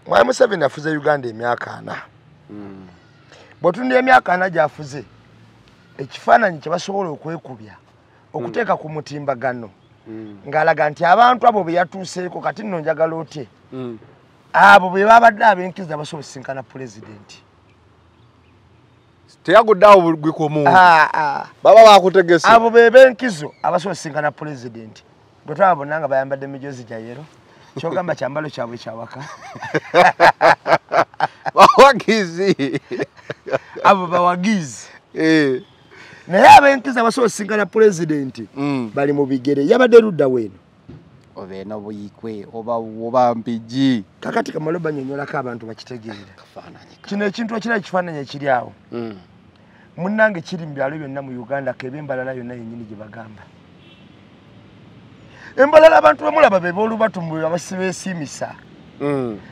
Mwai Museveni afuze Uganda emyaka 4. Botundi emyaka 4 gyafuze. Ekifaananyi kye basobola okwekubya okuteeka ku mutimbagano ng'alaga nti abantu abo be yatuuseeko kati nno njagala otye abo be babadde ab'enkiza basobola okusinkana pulezidenti. Teyaguddawo bugwi ku muntu. Baba bakutegese. Abo be b'enkizo abasobola okusinkana pulezidenti. Bwe twaba bonna nga bayambadde emijoozi gya yero kyogamba kyambalo kyabwe kyawaka. Bawagizi. Abo bawagizi. Naye ab'enkiza abasobola okusinkana pulezidenti bali mu bigere yabadde ludda weeno. Obeena buyikwe oba mpigi. Kakati kamalo banyonyolako abantu bakitegeera. Kino ekintu ekirala ekifaananyi ekiri awo. Munnange kiri mu byalo byonna mu Uganda kebe embalala yonna yennyini gye bagamba. Embalala abantu bamulaba be boolubatu abasibeesiimisa.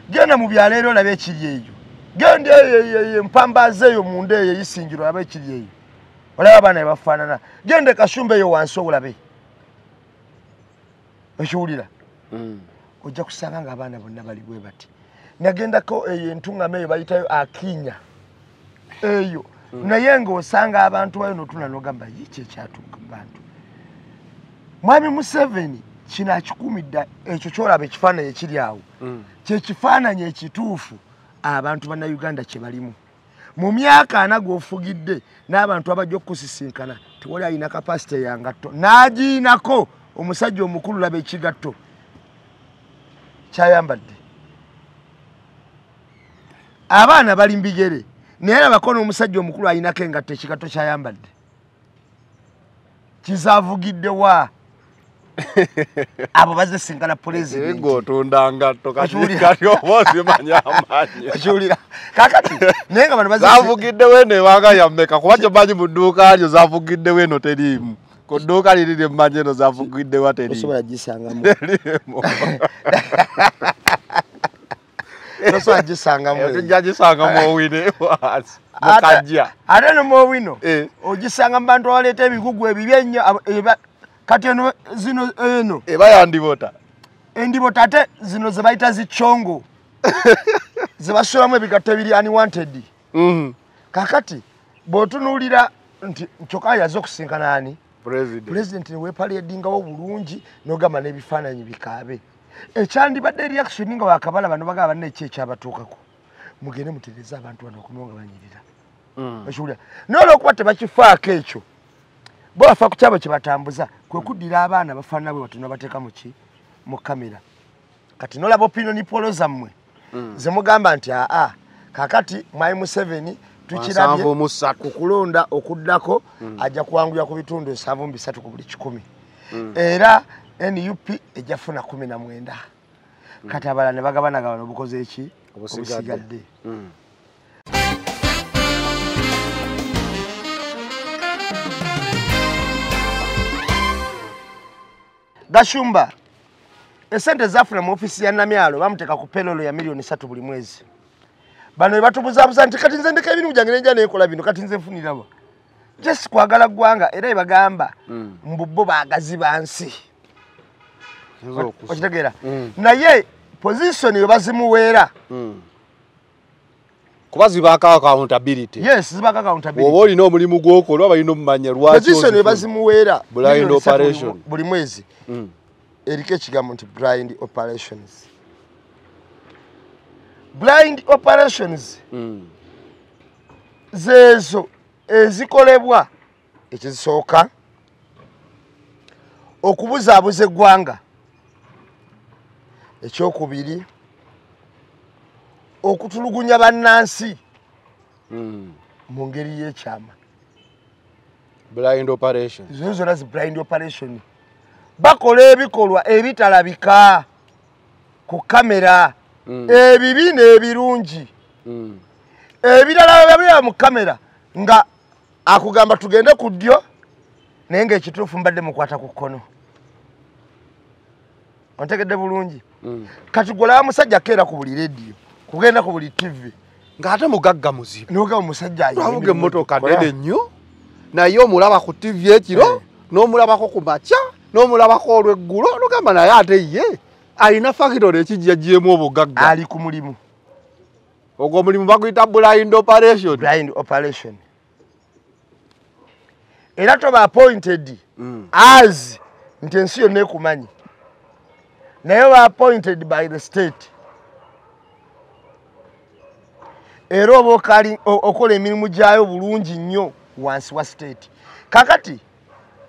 Genda mu byalo era olabe ekiri eyo. Genda eyo empambaza eyo munda eyo eyisingiro olabe ekiri eyo. Olaba abaana be bafaanana. Genda Kashumba eyo wansi olabe. Okiwulira? Ojja kusanga ng'abaana bonna bali bwe bati. Nagendako eyo entungame eyo bayitayo Akinya. Eyo. Naye ng'osanga abantu bayo n'otuna n'ogamba yiki ekyatuuka mu bantu. Mwami Museveni kino akikumidde ekyo kyolaba ekifaananyi ekiri awo. Kye kifaananyi ekituufu abantu bannayuganda kye balimu. Mu myaka 4 g'ofugidde n'abantu abajja okusisinkana tewali alina kapasite ya ngatto. N'agiinako omusajja omukulu laba ekigatto kyayambadde. Abaana bali mbigere naye labako n'omusajja omukulu alinako engatto ekigatto kyayambadde. Kizaavugidde wa? Abo bazisinkana pulezidenti. Ego otunda ngatto kati obozi manyamanya. Okiwulira? Kakati naye nga bano zaavugidde weno ewanga yammeka kuba kyomanyi mu dduuka lyo zaavugidde weno teriimu. Ku dduuka liri lyemmanyi eno zaavugidde wa teriimu. Osobola gisangamu. Osobola gisangamu. Tujja gisangamu owine mukajja. Ate no muowino ogisanga mu bantu abaleeta ebigugu ebibi ennyo kati eno zino eno eba yandibota. Endibota ate zino ze bayita zichongo. Ze basulamu ebigatto ebiri unwanted. Kakati bw'otunuulira nti kyokka yaza okusinkana ani? President ne weepalyedingawo bulungi n'ogamba n'ebifaananyi bikaabe. Ekyandibadde reaction nga wakabala bano bagamba banne ki ekyabatuukako. Mugende mutereeze abantu bano okunywa nga banyirira. Okiwulira? Naye olw'okuba tebakifaako ekyo bo bafa ku kyabo kye batambuza kwe kuddira abaana bafaanana bwe bati n'obateeka mu ki? Mu kamera. Kati n'olaba opinion polo zammwe ze mugamba nti kakati Mwai Museveni tukirabye ku kulonda okuddako ajja kuwangulira ku bitundu 7.3 ku buli 100. Era NUP ejja funa 19. Kati abala ne bagabanagabana obukoze eki? Obusigadde. Gashumba esente zafuna mu ofisi ya Namyalo bamuteeka ku pelolo ya milioni 3 buli mwezi. Bano batubuzabuza nti kati nze ndeka ebintu byange nenja nekola bino kati nze nfunira wa. Just kwagala gwanga era ebagamba mbubbo baagazi bansi. Okitegeera? Naye position yo bazimuweera. Kuba zibaka accountability. Yes, zibaka accountability. Oba olina omulimu gw'okola balina omumanya lwaki. Position yo bazimuweera blind operation buli mwezi. Eriko ekigambo nti blind operations. Blind operations zezo ezikolebwa ekizisooka okubuzaabuza eggwanga, ekyokubiri okutulugunya bannansi mu ngeri y'ekyama. Blind operations. Zo zonna zi blind operation. Bakola ebikolwa ebitalabika ku kamera. Ebibi n'ebirungi. Ebirala babira mu kamera nga akugamba tugende ku ddyo naye ng'ekituufu mbadde mukwata ku kkono. Ontegedde bulungi. Kati golaba musajja keera ku buli radio, kugenda ku buli TV. Ng'ate mugagga muzibu. N'ogamba musajja ayina avuga emmotoka ddene nnyo naye omulaba ku TV ekiro n'omulabako ku makya n'omulabako olw'eggulo n'ogamba naye ate ye alina factory ekijjagyemu obugagga. Ali ku mulimu. ogwo mulimu baguyita blind operation. Blind operation. Era toba appointed as nti ensi yonna ekumanyi. Naye ba appointed by the state. Era oba okola emirimu gyayo bulungi nnyo wansi wa state. Kakati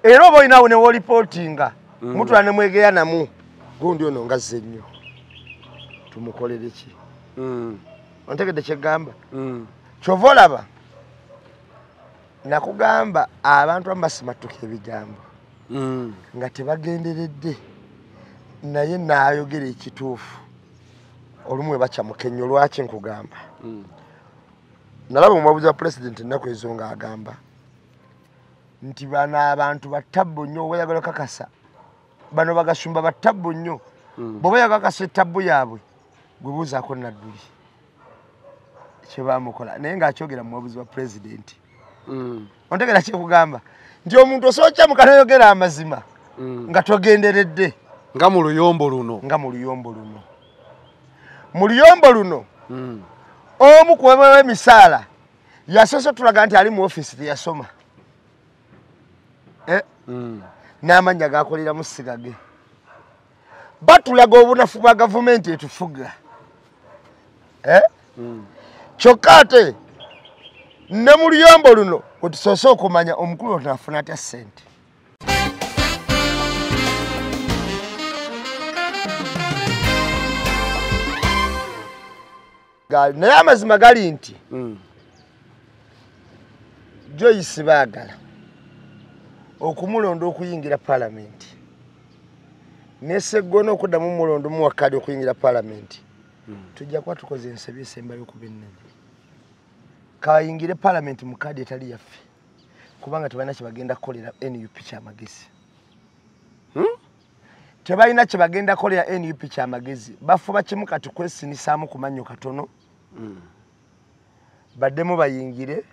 era oba olinawo ne wolipotinga mutula ne mwegeya namu gundi ono ngazze nnyo tumukolere ki ontegedde kyegamba kyova olaba nakugamba abantu abasimatuka ebigambo nga tebagenderedde naye naayogera ekituufu olumu we bakyamukennyo lwaki nkugamba nalaba omuwabuzi wa pulezidenti ennaku ezo ng'agamba nti bano abantu battabbu nnyo oba oyagala kakasa bano bagasumba battabbu nnyo bw'oba oyagala kakasa ettabbu yaabwe gwe buuzaako Nadduli kye baamukola naye ng'akyogera mu muwabuzi wa pulezidenti ontegera kyekugamba nti omuntu osookya mukanayogera amazima nga togenderedde nga mu luyombo luno mu luyombo luno omu ku w'emisaala yasoose tulaga nti ali mu ofiisi teyasoma n'amannya gakolera mu sigage batulaga obunafu bwa gavumenti etufuga kyokka ate ne mu luyombo luno wetusoose okumanya omukulu ono afuna atya ssente naye amazima gali nti Joyce baagala okumulonda okuyingira palamenti neseggona okuddamu mulondo mu wakadi okuyingira palamenti tujja kuba tukoze ensobi esembayo okuba ennene kayingire palamenti mu kadi etali yaffe kubanga tebalina kye bagenda kukolera NUP kyamagezi tebalina kye bagenda kukolera NUP kyamagezi bafuba kimu kati kwesinisaamu ku mannyo katono baddemu bayingire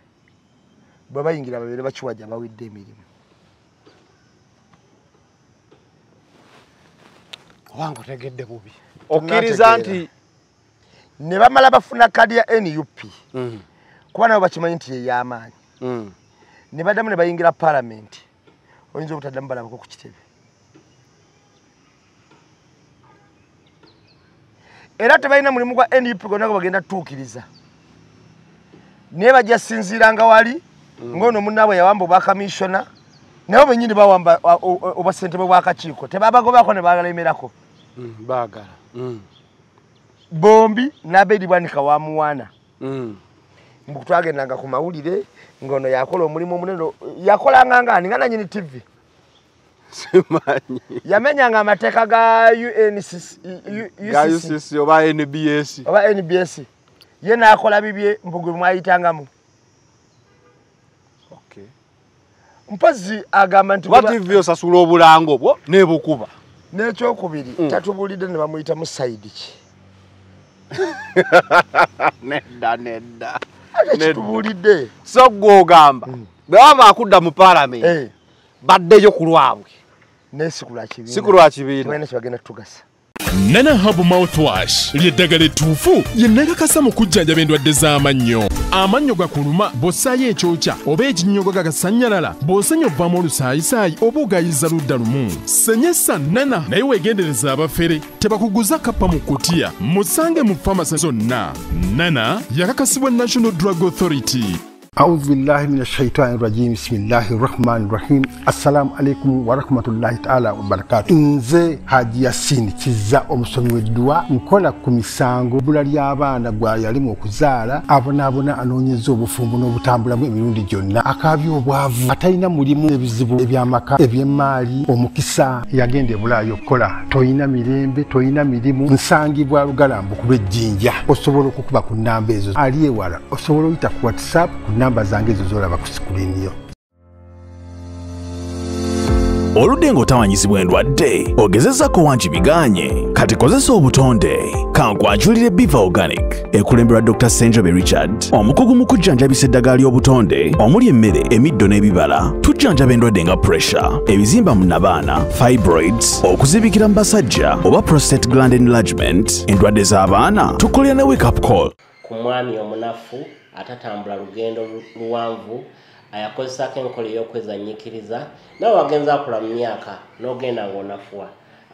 bwe bayingira babeere bakiwajja bawidde emirimu owange otegedde bubi okkiriza nti ne bamala bafuna kadi ya NUP kuba nabo bakimanyi nti yey'amaanyi ne baddamu ne bayingira palamenti oyinza obutaddamu balabako ku kitebe era tebalina mulimu gwa NUP gonna gwe bagenda tuukiriza naye bajja sinziiranga wali ng'ono munnaabwe yawamba obwakamisona nabo bennyini bawamba obwasentebe bw'akakiiko tebabagobako ne balemerako baagala bombi n'abeeri bwanika wa muwana twagendanga ku mawulire ng'ono yakola omulimu omunene yakolanga ngani nga nanyini TV simanyi yamenyanga amateeka ga UCC oba NBS ye n'akola bibye mbugwe mwayitangamu mpozi agamba nti TV osasula obulango bwo nebukuba n'ekyokubiri tatubulidde ne bamuyita mu sayidi ki nedda kitubulidde so gw'ogamba bwebaba akudda mu palamenti baddeyo ku lwabwe sikulwa kibiina kyebagenda tugasa Nana Hub Mouthwash lyeddagala ettuufu yennakakasa mu kujjanjaba endwadde z'amannyo. Amannyo gakuluma bw'ossaayo ekyokya oba ekinnyogo gagasanyalala bw'osenya ovaamu olusaayisaayi oba ogayiza ludda lumu. Senyesa Nana naye weegendereza abafere tebakuguza kappa mu kkutiya musange mu famasi zonna. Nana yakakasibwa National Drug Authority. أعوذ بالله من الشيطان الرجيم بسم الله الرحمن الرحيم السلام عليكم ورحمة الله تعالى وبركاته nze Haji Yasin kiza omusomi w'eddwa nkola ku misango bula ly'abaana gwa yalimu okuzaala abonaabona anoonyeza obufumbo n'obutambulamu emirundi gyonna akaabya obwavu atalina mulimu ebizibu eby'amaka eby'emmaali omukisa yagenda ebulaayo okukola toyina mirembe toyina mirimu nsangibwa lugalambu kuba ejjinja osobola okukuba ku nnamba ezo ali ewala osobola oyita ku WhatsApp namba zange ezo zolaba ku sikulini yo. Oludde ng'otawanyizibwa endwadde ogezezzaako wangi biganye kati kozesa obutonde kankwanjulire Biva Organic ekulemberwa Dr. Senjobe Richard omukugu mu kujjanjabisa eddagala ly'obutonde omuli emmere emiddo n'ebibala tujjanjaba endwadde nga pressure ebizimba mu nabaana fibroids okuzibikira mu basajja oba prostate gland enlargement endwadde z'abaana tukolera ne wake up call ku mwami omunafu atatambula lugendo luwanvu ayakozesako enkola ey'okwezannyikiriza nawe wagenza akula mu myaka n'ogenda ng'onafuwa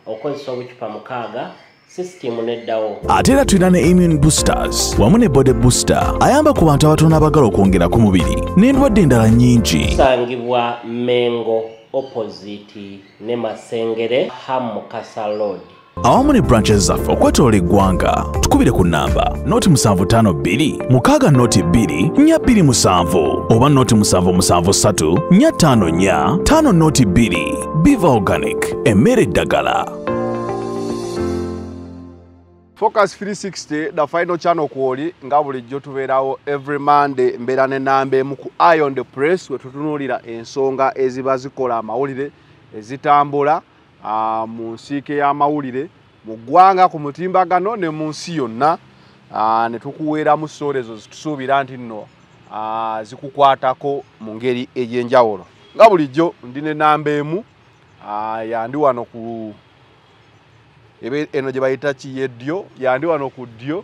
okozesa obucupa 6 sisitimu neddawo. Ate era tulina ne immune boosters wamu ne body booster ayamba ku bantu abatono abagala okwongera ku mubiri n'endwadde endala nnyingi. Tusangibwa Mengo opposite ne Masengere Hamukasa Road. Awamu ne branches zaffe okwetoola eggwanga tukubire ku namba noti 752 6 noti 2 427 oba noti 773 454 5 noti 2. Biva Organic, emmere eddagala. Focus 360 the final channel kwoli nga bulijjo tubeerawo every Monday mbeera ne namba emu ku Eye on the Press wetutunuulira ensonga eziba zikola amawulire ezitambula mu nsiike y'amawulire mu ggwanga ku mutimbagano ne mu nsi yonna ne tukuweeramu stories ezo zitusuubira nti nno zikukwatako mu ngeri ey'enjawulo. Nga bulijjo ndi ne namba emu yandi wano ku eno gye bayita kiyeddyo yandi wano ku ddyo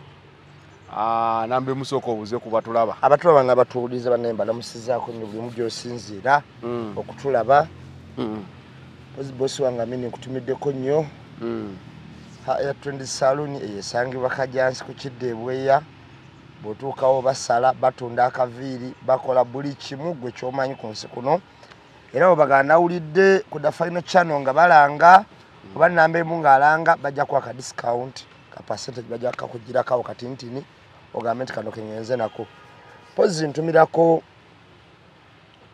nambe musooka obuze kuba tulaba abatulaba nga batuwuliza bannaye balamusizaako nnyo buli mu gy'osinziira okutulaba bosi wange amini nkutumiddeko nnyo ya Trend Saloon eyesangibwa Kajansi ku Kidde Bweya bw'otuukawo basala batunda akaviiri bakola buli kimu gwe ky'omanyi ku nsi kuno era bwebaganawulidde ku The Final Channel nga balanga oba namba emu ng'alanga bajja kwaka discount ka percentage bajja kakugirako katintini ogambe nti kano kengenze nako pozi ntumirako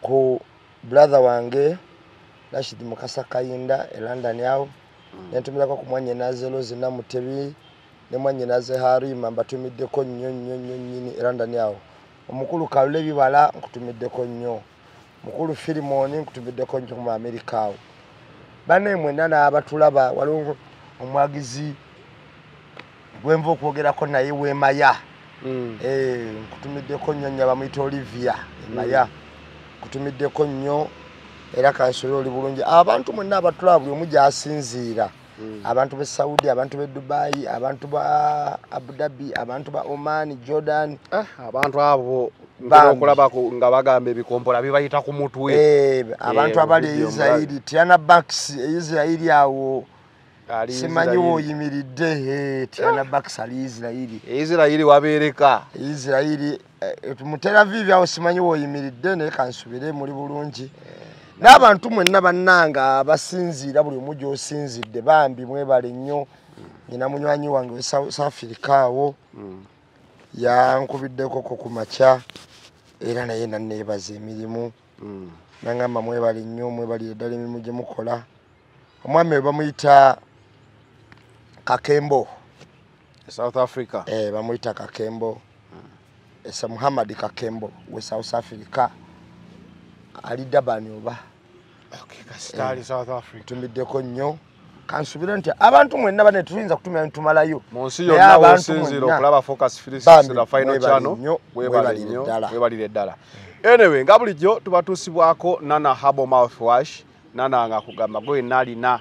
ku brother wange Rashid Mukasa Kayinda e London yawo nentumirako ku mwanye naze Lozi na Mutebi ne mwanye naze Harima mbatumiddeko nnyo nyini e London yawo omukulu Kalule Bibala nkutumiddeko nnyo mukulu Filimoni nkutumiddeko nnyo mu America awo bane mwenda n'abatulaba waliwo omwagizi gwenva okwogerako naye Wemaya nkutumiddeko nnyo nnyo bamuyita Olivia Maya nkutumiddeko nnyo era kansolo oli bulungi abantu mwenna abatulaba buli omu gy'asinziira abantu b'e Saudi abantu b'e Dubai abantu ba Abu Dhabi abantu ba Oman Jordan abantu abo okulabako nga bagamba ebikompola bibayita ku mutwe abantu abali e Israeli Tiana Banks e Israeli awo simanyi woyimiridde Tiana Banks ali Israeli wabeereka Israeli mu Tel Aviv awo simanyi woyimiridde naye kansubire muri bulungi n'abantu mwenna bannanga abasinziira buli omu gy'osinzidde bambi mwebale nnyo nyina munywanyi wange we South Africa awo yankubiddeko ku makya era naye nanneebaza emirimu nangamba mwebale nnyo mwebalire ddala emirimu gye mukola omwami we bamuyita Kakembo South Africa bamuyita Kakembo Esa Muhammad Kakembo we South Africa ali Durban oba kasitali South Africa tumiddeko nnyo kansubira nti abantu mwenna bane tuyinza kutumira ntumalayo munsi yonna wosinzira okulaba Focus 360 The Final Channel webalire ddala anyway nga bulijjo tubatuusibwako Nana Herbal Mouthwash Nana nga kugamba gwe nalina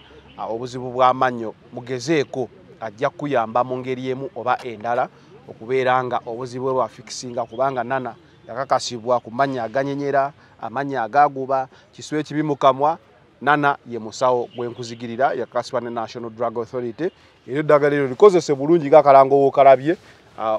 obuzibu bw'amannyo mugezeeko ajja kuyamba mu ngeri emu oba endala okubeera nga obuzibu bwa fixinga kubanga Nana yakakasibwa ku mannya aganyenyera amanya agaguba kiswe ekibi mu kamwa Nana ye musawo bwenkuzigirira yakasibwa ne National Drug Authority era ddagala lino likozese bulungi ng'akalango w'okalabye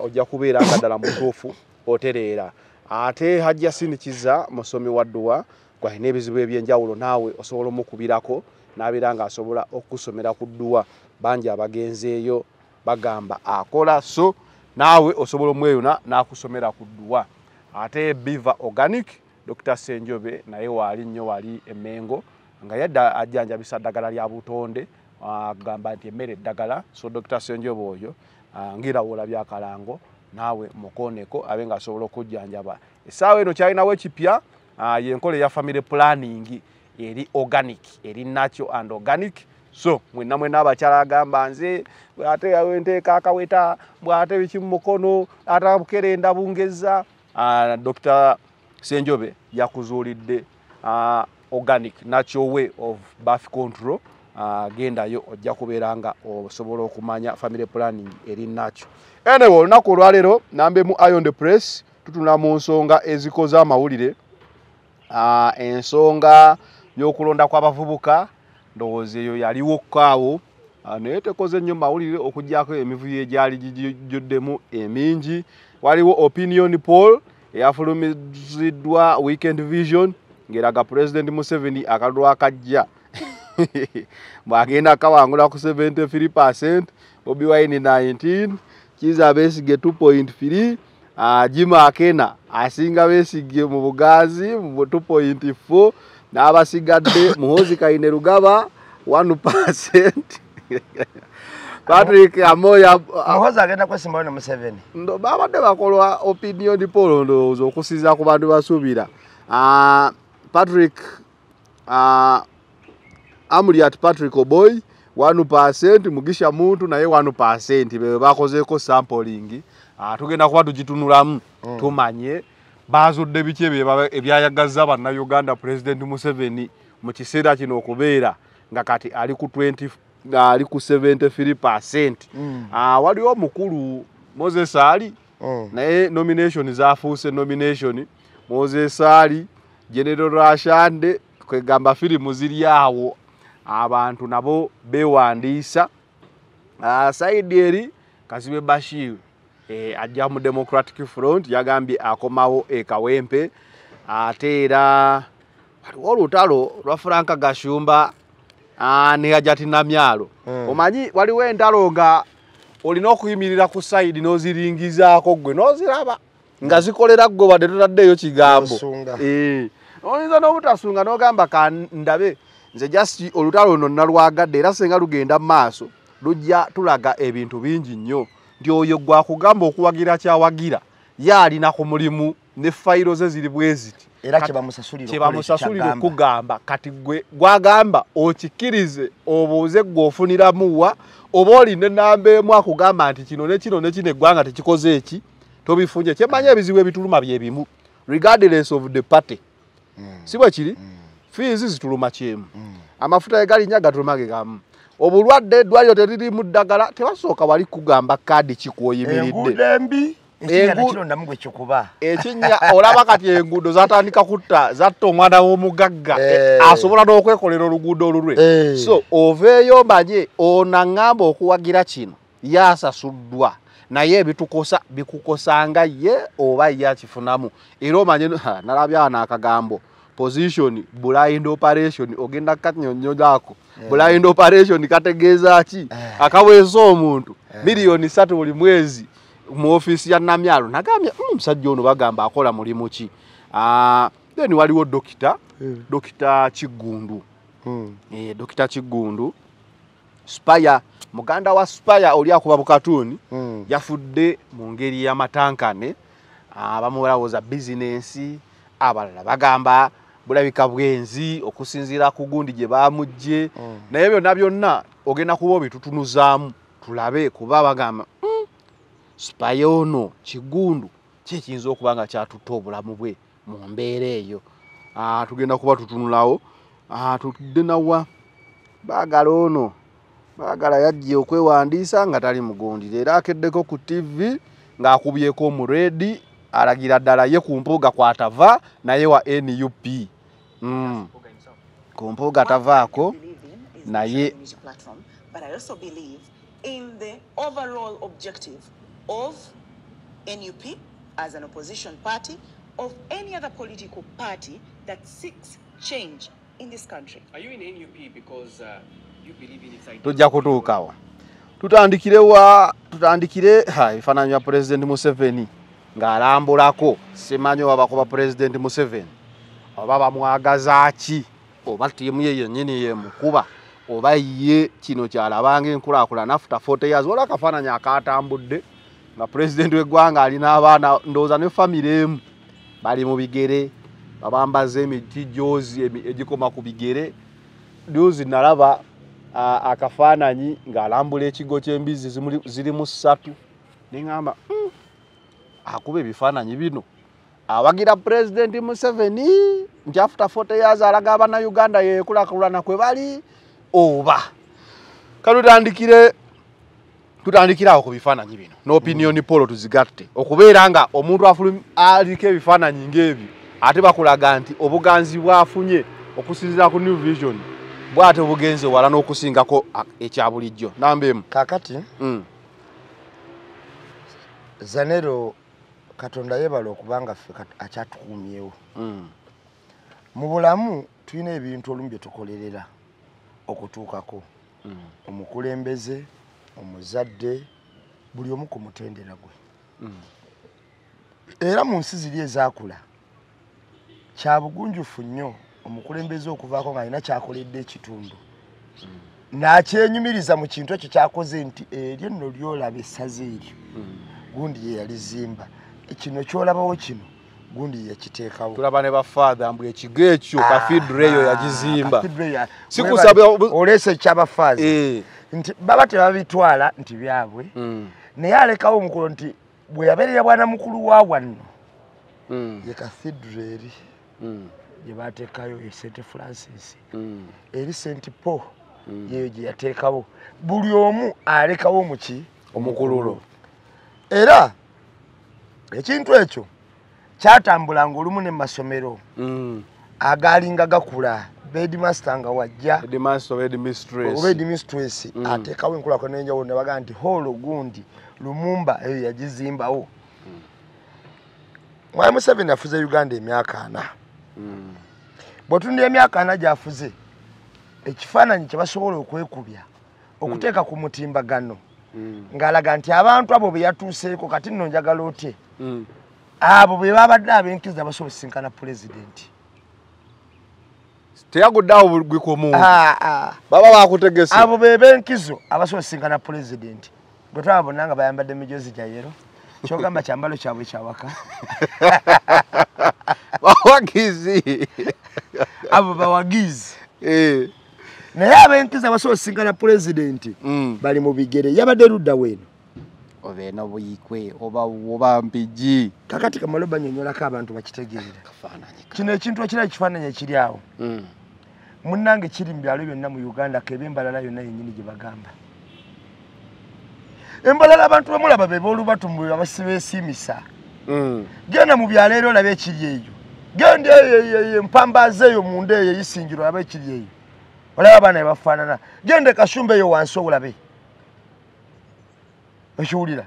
ojja kubeera akaddala mutuufu otereera ate hajja sinikiza musomi wa dduwa gwalina ebizibu ebyenjawulo naawe osobola omukubirako n'abeera ng'asobola okusomera ku dduwa bangi abagenzeeyo bagamba akola so naawe osobola omweyuna n'akusomera ku dduwa ate Biva Organic Dr. Senjobe naye wali nnyo wali emengo nga yadda ajjanjabisa ddagala lya butonde agamba nti emmere eddagala so Dr. Senjobe oyo ngira wolabya akalango naawe mukoneko abe nga asobola okujjanjaba essaawa eno kyalinawo ekipya yenkola eya family planning eri organic eri natural and organic so mwena abakyala agamba nze ate awenteeka akaweta bwate bikimu mukono atabukerenda bungeza Dr. Senjobe yakuzuulidde organic natural way of birth control gendayo ojja kubeeranga osobola okumanya family planning eri nakyo. Anyway, olunaku olwaleero nambe mu Iron the Press tutuna mu nsonga ezikoze amawulire. Ensonga y'okulonda kw'abavubuka ndowooza eyo yaliwo kaawo naye tekoze nnyo mawulire okuggyako emivuyo egyali gijjuddemu emingi. Waliwo opinion poll eyafulumiziddwa Weekend Vision ng'eraga President Museveni akalulu akajja mwagenda kawangula ku 73%, Bobi Wine 19%, Kizza Besigye 2.3%, Jim Akena asinga Besigye mu Bugazi mu 2.4%, n'abasigadde Muhoozi Kainerugaba 1%. Patrick Amoya Muhoozi agenda kwesimbayo ne Museveni. Ndo babadde bakolwa opinion poll ndowooza okusiza ku bantu basuubira. Patrick Amuriat Patrick Oboy 1%, Mugisha Muntu naye 1%. Bebe bakozeeko sampling. Tugenda kuba tugitunulamu tumanye bazudde biki ebyayagazza bannayuganda President Museveni mu kiseera kino okubeera nga kati ali ku 73%. Waliwo omukulu Moses Ali naye nomination zafuuse nomination. Moses Ali, General Rashande kwegamba firimu ziri awo abantu nabo bewandiisa. Saidi eri Kazibe Bashir ajja mu Democratic Front yagambye akomawo ekawempe. Ate era waliwo olutalo lwa Franka Gashumba ne Hajati Namyalo. Omanyi waliwo entalo nga olina okuyimirira ku side n'oziringizaako gwe n'oziraba nga zikolera gwe wadde totaddeyo kigambo. Oyinza n'obutasunga n'ogamba kandabe nze just olutalo luno nalwagadde era senga lugenda mu maaso lujja tulaga ebintu bingi nnyo nti oyo gwakugamba okuwagira kyawagira yaalina ku mulimu ne fayiro ze ziri bweziti era kyebamusasulira okugamba kati gwe gwagamba okikirize obuuze gw'ofuniramuwa oba olinde nnamba emu akugamba nti kino ne kino ne kino eggwanga tekikoze eki tobifunye. Kyemanya ebizibu ebituluma bye bimu regardless of the party. Si bwe kiri fees zituluma kyemu amafuta egalinnya gatuluma ge gamu obulwadde eddwaliro teriri mu ddagala tebasooka wali kugamba kaadi kikwoyimiridde ekinnya olaba kati enguudo zatandika kutta zatta omwana w'omugagga asobola n'okwekolera oluguudo olulwe. So oveeyo manye onaŋŋamba okuwagira kino yaasasuddwa naye ebitukosa bikukosanga ye oba ye akifunamu. Era omanye nalabye ana akagambo position blind operation ogenda kanyonyolako blind operation kategeeza ki akaweesa omuntu miliyoni 3 buli mwezi mu office ya Namyalo nagambye musajja ono bagamba akola mulimu ki. Then waliwo Dr. Kigundu Dr. Kigundu Spire muganda wa Spire oli akuba bukatuni yafudde mu ngeri ya matankane. Bamulawoza business abalala bagamba bulabika bwenzi okusinzira ku gundi gye bamujje naye byonna byonna ogenda kuba bitutunuzaamu tulabe kuba bagamba Spire ono Kigundu kyekiyinza okuba nga kyatutta obulamu bwe mu mbeera eyo. Tugenda kuba tutunulawo. Tutudde nawa baagala ono baagala yajje okwewandiisa nga tali mugondire era akeddeko ku TV ng'akubyeko mu redi alagira ddala ye ku mpuuga kwatava naye wa NUP ku mpuuga tavaako naye. But I also believe in the overall objective of NUP as an opposition party, of any other political party that seeks change in this country. Are you in NUP because you believe in its ideas? Tujja kutuukawa tutandikire ebifaananyi bya President Museveni ng'alambulako. Simanyi oba bakuba President Museveni oba bamwagaza ki oba ttiimu ye yennyini ye mukuba oba ye kino kyalabanga enkulaakulana after 40 years. Waliwo akafaananyi akatambudde nga President w'eggwanga alina abaana ndowooza ne family emu bali mu bigere babambaza emijoozi egikoma ku bigere. Duzi nalaba akafaananyi ng'alambula ekigo ky'embizi zirimu 3 neŋŋamba akuba ebifaananyi bino awagira President Museveni nti after 40 years alaga Abannayuganda yeekulakulana kwe bali oba tutandikira awo ku bifaananyi bino n'opinion poll tuzigatte okubeera nga omuntu aliko ebifaananyi ng'ebyo ate bakulaga nti obuganzi bwafunye okusinziira ku New Vision bwate obugenze wala n'okusingako ekya bulijjo namba emu kakati Zanero Katonda yebala okubanga ffe akyatukumyewo mu bulamu tulina ebintu olumu bye tukolerera okutuukako omukulembeze omuzadde buli omu ku mutendera gwe era mu nsi ziri ezaakula kya bugunjufu nnyo omukulembeze okuvaako ng'alina kyakoledde ekitundu n'akyenyumiriza mu kintu ekyo kyakoze nti eryo nno lyolaba essaza eryo gundi ye yalizimba kino kyolabawo kino gundi yakiteekawo tulaba ne bafaatha mbwe ekigo ekyo kafidre eyo yagizimba sikusaba olese kyabafaaza nti baba tebabitwala nti byabwe naye alekawo omukulu nti bwe yabeerera bwana mukulu wa wano ye cathedral eri gye bateekayo e St Francis eri St Paul yeyo gye yateekawo buli omu alekawo muki omukululo era ekintu ekyo kyatambulanga olumu ne masomero agaalinga gakula bedmaster nga wajja headmistress ateekawo enkulaakulana enjawulo ne bagamba nti holo gundi Lumumba eyo yagizimbawo Mwai Museveni afuze Uganda emyaka 4 bw'otunula emyaka 4 gy'afuze ekifaananyi kye basobola okwekubya okuteeka ku mutimbagano ng'alaga nti abantu abo be yatuuseeko kati nno njagala otye abo be babadde ab'enkizo abasobola okusinkana pulezidenti teyaguddeawo gwikomu baba bakutegese abo be b'enkizo abasobola okusinkana pulezidenti bwe twaba bonna nga bayambadde mijozi gya yero kyogamba kyambalo kyabwe kyawaka bawagizi abo bawagizi naye ab'enkizo abasobola okusinkana pulezidenti bali mu bigere yabadde ludda weeno obeena buyikwe oba mpigi kakati kamalo banyonyolako abantu bakitegeera kino ekintu ekirala ekifaananyi ekiri awo munnange kiri mu byalo byonna mu Uganda keba embalala yonna yennyini gye bagamba embalala abantu bamulaba be boolubatumbu abasibeesiimisa genda mu byalo era olaba ekiri eyo genda empambaza eyo munda eyo eyisingirwa olaba ekiri eyo olaba abaana be bafaanana genda ekasumba eyo wansi olabe okiwulira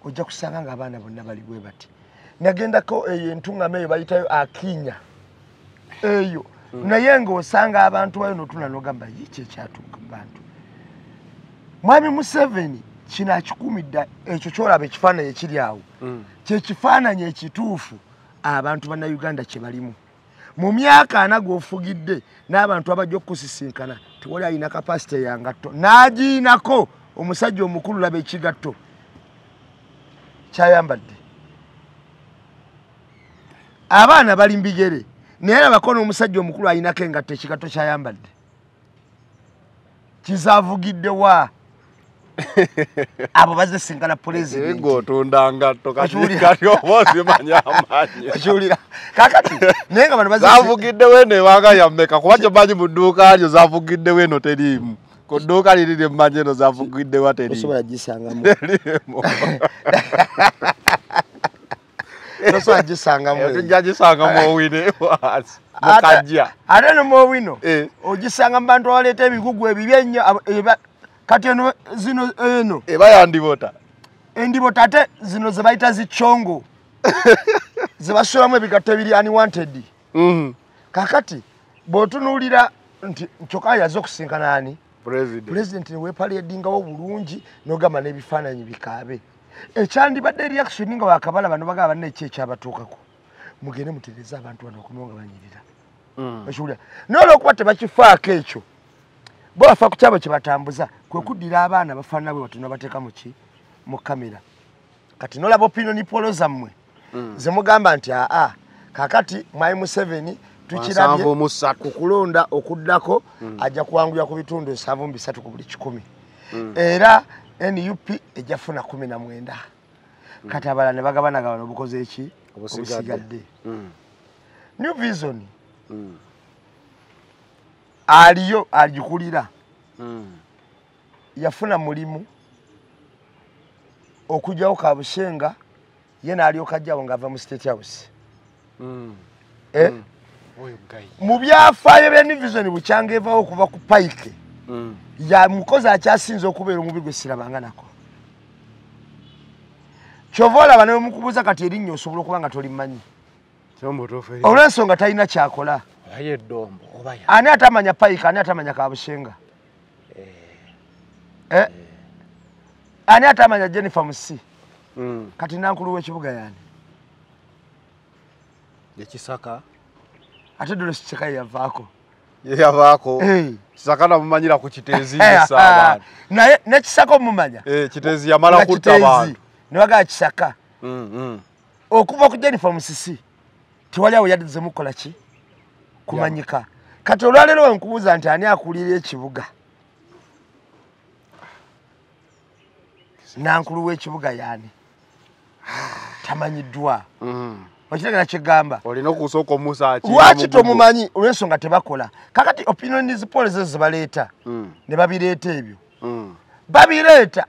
ojja kusanga ng'abaana bonna bali bwe bati nagendako eyo entungama eyo bayitayo akinya eyo naye ng'osanga abantu bayo notuna n'ogamba yiki ekyatuuka mu bantu Mwami Museveni kino akikumidde ekyo kyolaba ekifaananyi ekiri awo kyekifaananyi ekituufu abantu bannayuganda kye balimu mu myaka 4 g'ofugidde n'abantu abajja okukusisinkana tewali alina kapasite yangatto n'agiinako omusajja omukulu laba ekigatto kyayambadde abaana bali mbigere naye labako n'omusajja omukulu ayinako engatto ekigatto kyayambadde kizavugidde wa abo bazisinkana pulezidenti ego otunda ngatto kati obozimanya amanyi okiwulira kakati naye nga bano zavugidde weno ewanga yammeka kuba kyomanyi mu dduuka lyo zavugidde weno teriimu ku dduuka liri mmanyi eno zavugidde wa teriimu osobola gisangamu tosobola gisangamu tujja gisangamu owine mukajja ate no muowino ogisanga mu bantu abaleeta ebigugu ebibi ennyo kati eno zino eno eba yandibota endibota ate zino ze bayita zichongo ze basulamu ebigatto ebiri unwanted kakati bw'otunuulira nti Kyokka yazze okusinkana ani president ne weepaledingawo bulungi n'ogamba n'ebifaananyi bikaabe ekyandibadde reaction nga wakabala bano bagamba banna eki ekyabatuukako mugende mutereze abantu bano okunoga nga banyirira okiwulira naye olw'okuba tebakifaako ekyo bo bafa ku kyabo kye batambuza kwe kuddira abaana bafaanana bwe batuna bateeka mu kamera kati nolaba opinion poll zammwe ze mugamba nti kakati Mwai Museveni tukirabye ku kulonda okuddako ajja kuwangulira ku bitundu 7 ku buli 100 era NUP ejjafuna 19 kati abalala ne bagabanagabana obukoze eki obusigadde New Vision aliyo agikulira yafuna mulimu okujjawo Kabushenga ye n'alyoka ajjawo ng'ava mu State House. Mu byafaayo bya New Vision bukyanga evaawo okuva ku Pike ya mukozi akyasinze okubeera omubi gwe sirabanga nako. Kyova olaba ne mukubuuza kati erinnya osobola okuba nga tolimanyi. Olw'ensonga talina kyakola. Ani atamanya Pike, ani atamanya Kabushenga? Ani atamanya Jennifer Musi? Kati nankulu w'ekibuga yani. Ekisaka ate dole Kisaka yavaako. Yavaako. Kisaka namumanyira ku Kiteezi y'essaaba. Naye ne Kisaka omumanya. Kiteezi yamala kutta abantu. Ne waga Kisaka. Okuva ku Jennifer Musisi tiwali awo yaddize mukola ki? Kumanyika. Kati olwaleero wenkubuuza nti ani akulira ekibuga? Nankulu w'ekibuga yani. Tamanyiddwa. Okitegera kigamba. Olina okusooka omusa ki. Lwaki tomumanyi olw'ensonga tebakola. Kakati opinions polls zibaleeta. Ne babireeta ebyo. Babireeta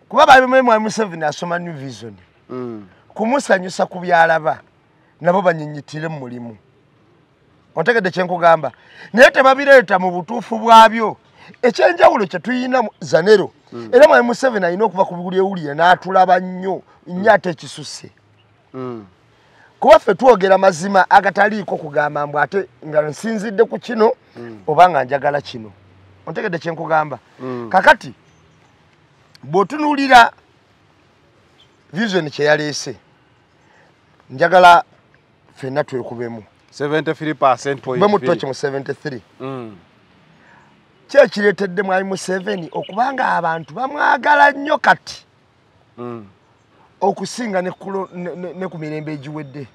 kuba babimwe Museveni asoma New Vision. Kumusanyusa ku byalaba nabo banyinyitire mu mulimu. Otegedde kyenkugamba. Naye tebabireeta mu butuufu bwabyo. Ekyenjawulo kye tuyina Zanero. Era mwe Museveni alina okuva ku buwulire n'atulaba nnyo ate ekisusse. Kuba ffe twogera mazima agataliiko kugamba mbu ate nga nsinzidde ku kino oba nga njagala kino. Ontegedde kyenkugamba. Kakati bw'otunuulira Vision kye yaleese njagala ffenna twekubemu 73%. Bwe mutoki mu 73. Kyekireetedde mwami Museveni okubanga abantu bamwagala nnyo kati okusinga ne ku mirembe egiwedde.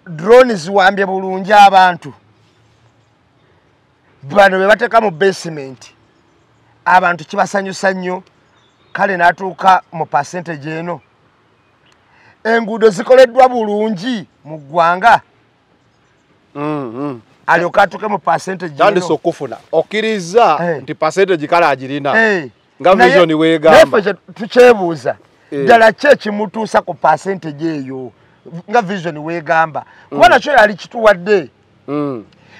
Drone ziwambye bulungi abantu. Bano be bateeka mu basement. Abantu kibasanyusa nnyo. Kale n'atuuka mu percentage eno. Enguudo zikoleddwa bulungi mu ggwanga. Alyoka atuuke mu percentage eno. Tandise okufuna. Okkiriza nti percentage kale agirina. Nga Vision weegamba. Naye tukyebuuza. Ddala ki ekimutuusa ku percentage eyo nga Vision weegamba. Kuba nakyo yali kituwadde.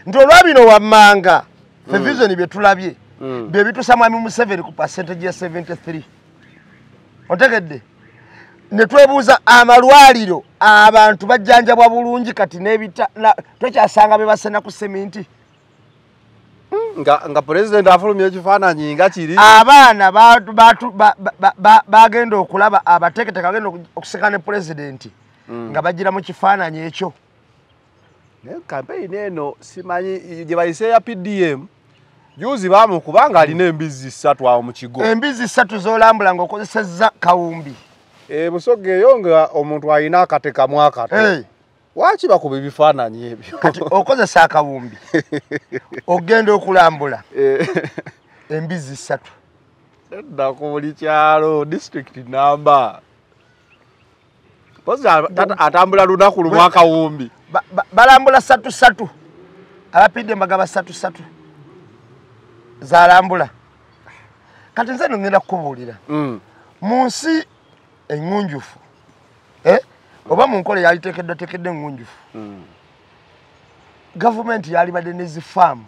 Nti olwabino wammanga ffe Vision bye tulabye bye bituusa mwami Museveni ku percentage ya 73. Otegedde? Ne twebuuza amalwaliro abantu bajjanjabwa bulungi kati n'ebita tokyasanga be basena ku seminti. Nga president afulumya ekifaananyi nga kiri. Abaana bagenda okulaba abateeketeka bagenda okuseka ne president nga bagira mu kifaananyi ekyo. Campaign eno simanyi gye bayise ya PDM juzi bamukubanga alina embizi 3 awo mu kigo. Embizi 3 z'olambula ng'okozesezza kawumbi. Busoga eyo nga omuntu alina akateka mwakato. Waki bakuba ebifaananyi ebyo? Kati okozesa akawumbi ogenda okulambula embizi 3. Edda ku buli kyalo district number. Poza atambula lunaku lumu akawumbi. Balambula 3 abapidde magaba 3 zalambula. Kati nze ngenda kukubuulira mu nsi engunjufu oba mu nkole yali tekedde engunjufu gavumenti yali badde nezifaamu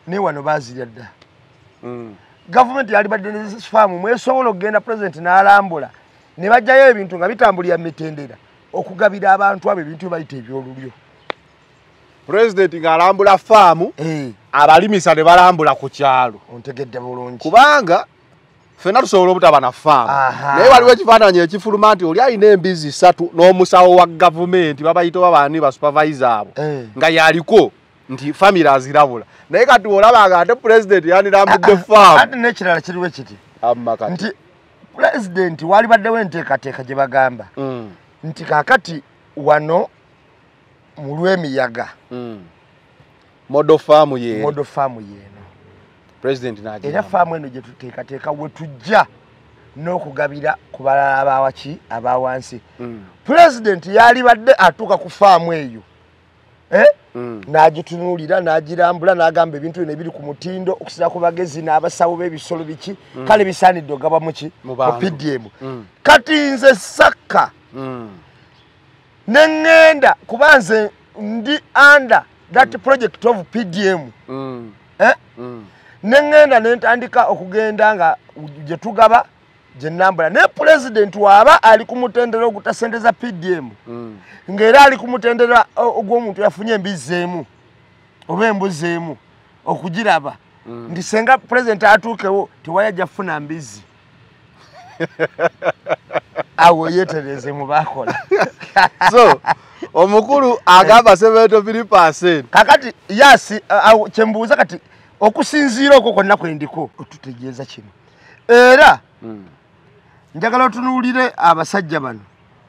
ne wano baazirya dda. Gavumenti yali badde nezifaamu mwesobola okugenda president n'alambula ne bajjayo ebintu nga bitambulira mitendera okugabira abantu abo ebintu bayita ebyolulyo. President ng'alambula faamu abalimisa ne balambula ku kyalo. Ontegedde bulungi. Kubanga ffenna tusobola obutaba na faamu. Naye waliwo ekifaananyi ekifuluma nti oli alina embizi 3 n'omusawo wa gavumenti babayita babaani ba supervisor abo nga yaliko nti family azirabula. Naye kati olabanga ate president yanirambudde faamu. Ate n'ekirala kiriwe kiti nti president wali baddewo enteekateeka gye bagamba nti kaakati wano mu lw'emiyaga modo faamu yeeno president n'agenda era faamu eno gye tuteekateeka we tujja n'okugabira ku balala abawaki abawansi. President yali badde atuuka ku faamu eyo n'agitunuulira n'agirambula n'agamba ebintu bino ebiri ku mutindo okusira ku bagezi n'abasawo b'ebisolo biki kale bisaanidde ogaba muki mu PDM kati nze sakka neŋŋenda kuba nze ndi under that project of PDM neŋŋenda ne ntandika okugenda nga gye tugaba gye nnambula ne president waba ali ku mutendera ogutasendeza PDM ng'era ali ku mutendera ogw'omuntu yafunye embizi emu oba embuzi emu okugiraba ndi senga president atuukewo tewayajja kufuna mbizi awo yeetereze mu baakola so omukulu agamba 73% kakati yasi kyembuuza kati okusinziira okwo konna kwendiko otutegeeza kino era njagala otunuulire abasajja bano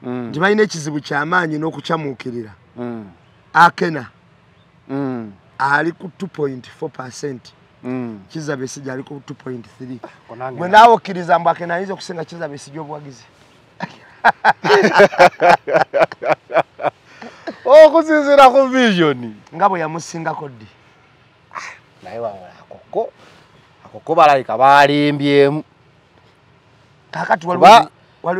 nti balina ekizibu ky'amaanyi n'okukyamuukirira Akena ali ku 2.4%. Kizza Besigye ali ku 2.3. Mwe naawe okkiriza mbu Akena ayinza okusinga Kizza Besigye obuwagizi. Okusinziira ku vision nga bwe yamusingako ddi. Naye wawala akoko balayika balimbyemu. Kakati waliwo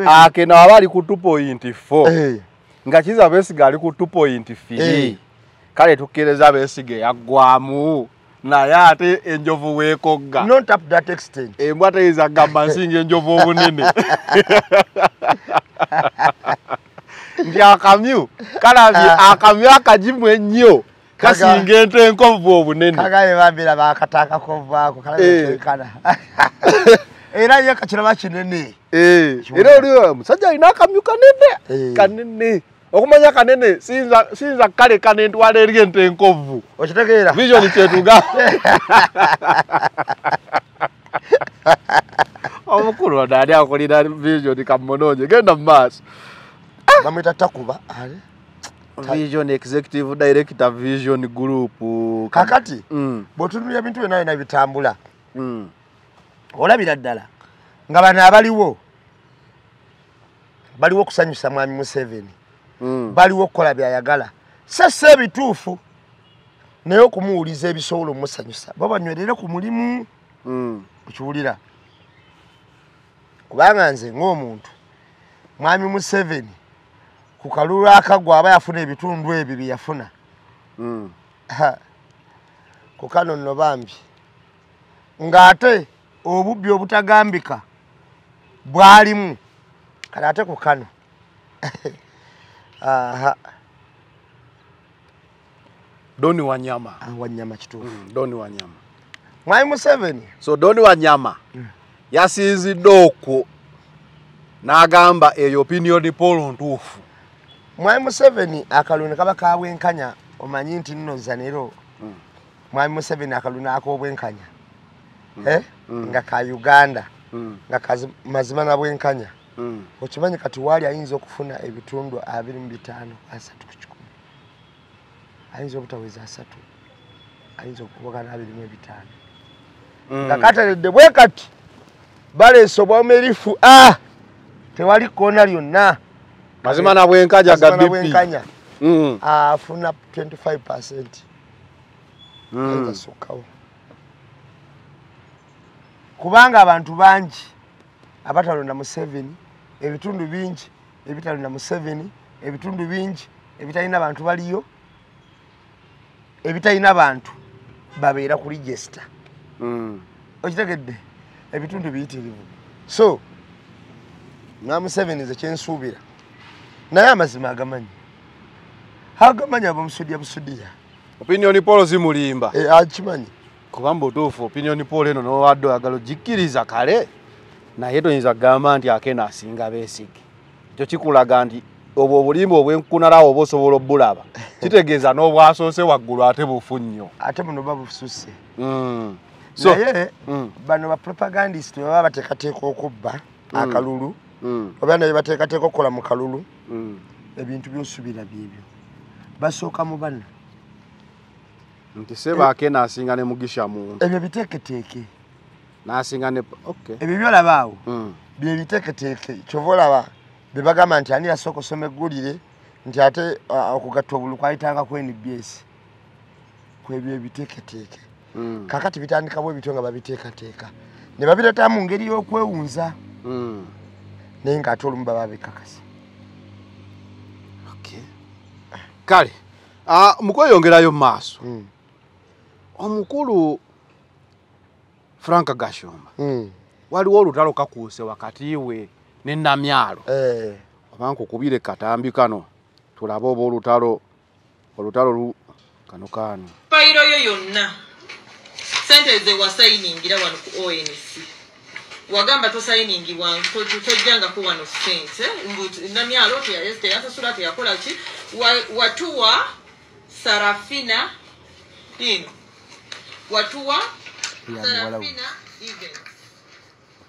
Akena waba ali ku 2.4 nga Kizza Besigye ali ku 2.3 kale tukkiriza Besigye yaggwamu naye ate enjovu weekogga not up that extent embwa teyinza gamba nsinga enjovu obunene nti akamyu kalabye akamyu akagimu ennyo kasinga ente enkovu obunene kagaye bambira bakataka kovaako kalabye kana era ye kakiraba kinene era oli musajja alina akamyu kanene okumanya kanene sinza kale kane ntwala eri ente enkovu okitegeera vision kyetuga omukulu ndali akolira vision kamononye genda mu maaso bamwita takuba ale Vision Executive Director Vision Group kakati botunulya ebintu byonna bina bitambula olabira ddala nga bano abaliwo kusanyusa mwami Museveni baliwo okukola byayagala sese ebituufu naye okumuwuliza ebisobola omusanyusa babanywerere ku mulimu okiwulira kubanga nze ng'omuntu mwami Museveni ku kalulu akagwa aba yafuna ebitundu ebyo bye yafuna ku kano nno bambi ng'ate obubbi obutagambika bwalimu kale ate ku kano Doni Wanyama Wanyama kituufu Doni Wanyama mwami Museveni so Doni Wanyama yasinzidde okwo n'agamba eyo opinion poll ntuufu mwami Museveni akalulu kaba kabwenkanya omanyi nti nno zanero mwami Museveni akalulu ak'obwenkanya nga ka Uganda nga mazima na bwenkanya okimanyi kati wali ayinza okufuna ebitundu 25 3 ku 10 ayinza obutaweza 3 ayinza okuvuga na 25 nga kataledde bwe kati baleese obwamerifu tewali kona lyonna mazima na bwenkanya ga BP afuna 25% ayinza sukkawo kubanga abantu bangi abatalonda Museveni ebitundu bingi ebitalonda Museveni ebitundu bingi ebitalina abantu baliyo ebitalina bantu babeera ku register okitegedde ebitundu biyitirivu so na Museveni ze kyensuubira naye amazima agamanyi abamusudia opinion poll zimulimba akimanyi kubamba otuufu opinion poll eno n'owadde oyagala ogikkiriza kale naye toyinza kugamba nti Akena asinga Besigye ekyo kikulaga nti obwo obulimba obwenkunalawo oba osobola obbulaba kitegeeza n'obwasoose waggulu ate bufu nnyo ate buno babususse naye bano bapropagandist baba bateekateeka okubba akalulu oba naye bateekateeka okukola mu kalulu ebintu by'osuubira byebyo basooka mu bano nti seba Akena asinga ne Mugisha muntu ebyo biteeketeeke n'asinga ne ebyo byolaba awo bye biteeketeeke kyova olaba bye bagamba nti ani yasooka osoma eggulire nti ate okugatta obulu kwayitanga ku NBS kwebyo ebiteeketeeke kakati bitandika bwe bityo nga babiteekateeka ne babireta mu ngeri y'okwewunza naye ng'ate olumu baba bekakasa. Kale mukweyongerayo mu maaso omukulu Frank Gashumba waliwo olutalo kakuuse wakati we ne Namyalo oba nkukubire katambi kano tulabe oba olutalo kano fayiro yo yonna sente ze wasayiningira wano ku ONC wagamba tosayiningiwa tojjanga ku wano sente Namyalo teyasasula teyakola ki watuwa Sarafina in watuwa Sarafina even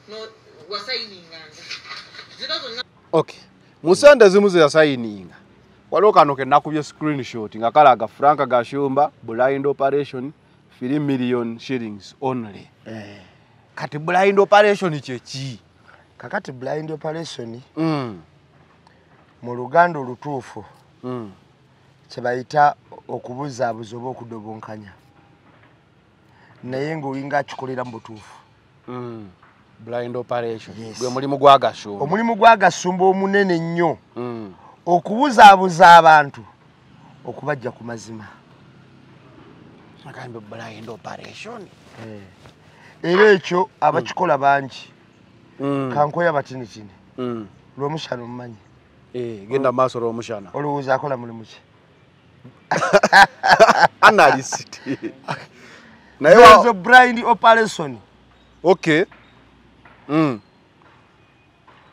no wasayininganga zino zonna. Okay musende zimu ze yasayininga waliwo kano ke nakubye screenshot nga kalaga Frank Gashumba blind operation 3 million shillings only. Kati blind operation kyeki kakati blind operation mu Luganda olutuufu kyebayita okubuzaabuza oba okudobonkanya naye ng'olinga akikolera mu butuufu. Blind operation gwe mulimu gwa Gashumba. Omulimu gwa Gashumba omunene nnyo okubuzaabuza abantu okubajja ku mazima. Agambe blind operation. Era ekyo abakikola bangi kankoya batinitini lw'omushana omumanyi genda maaso lw'omushana olowooza akola mulimu ki analyst naye wazo blind operation. Okay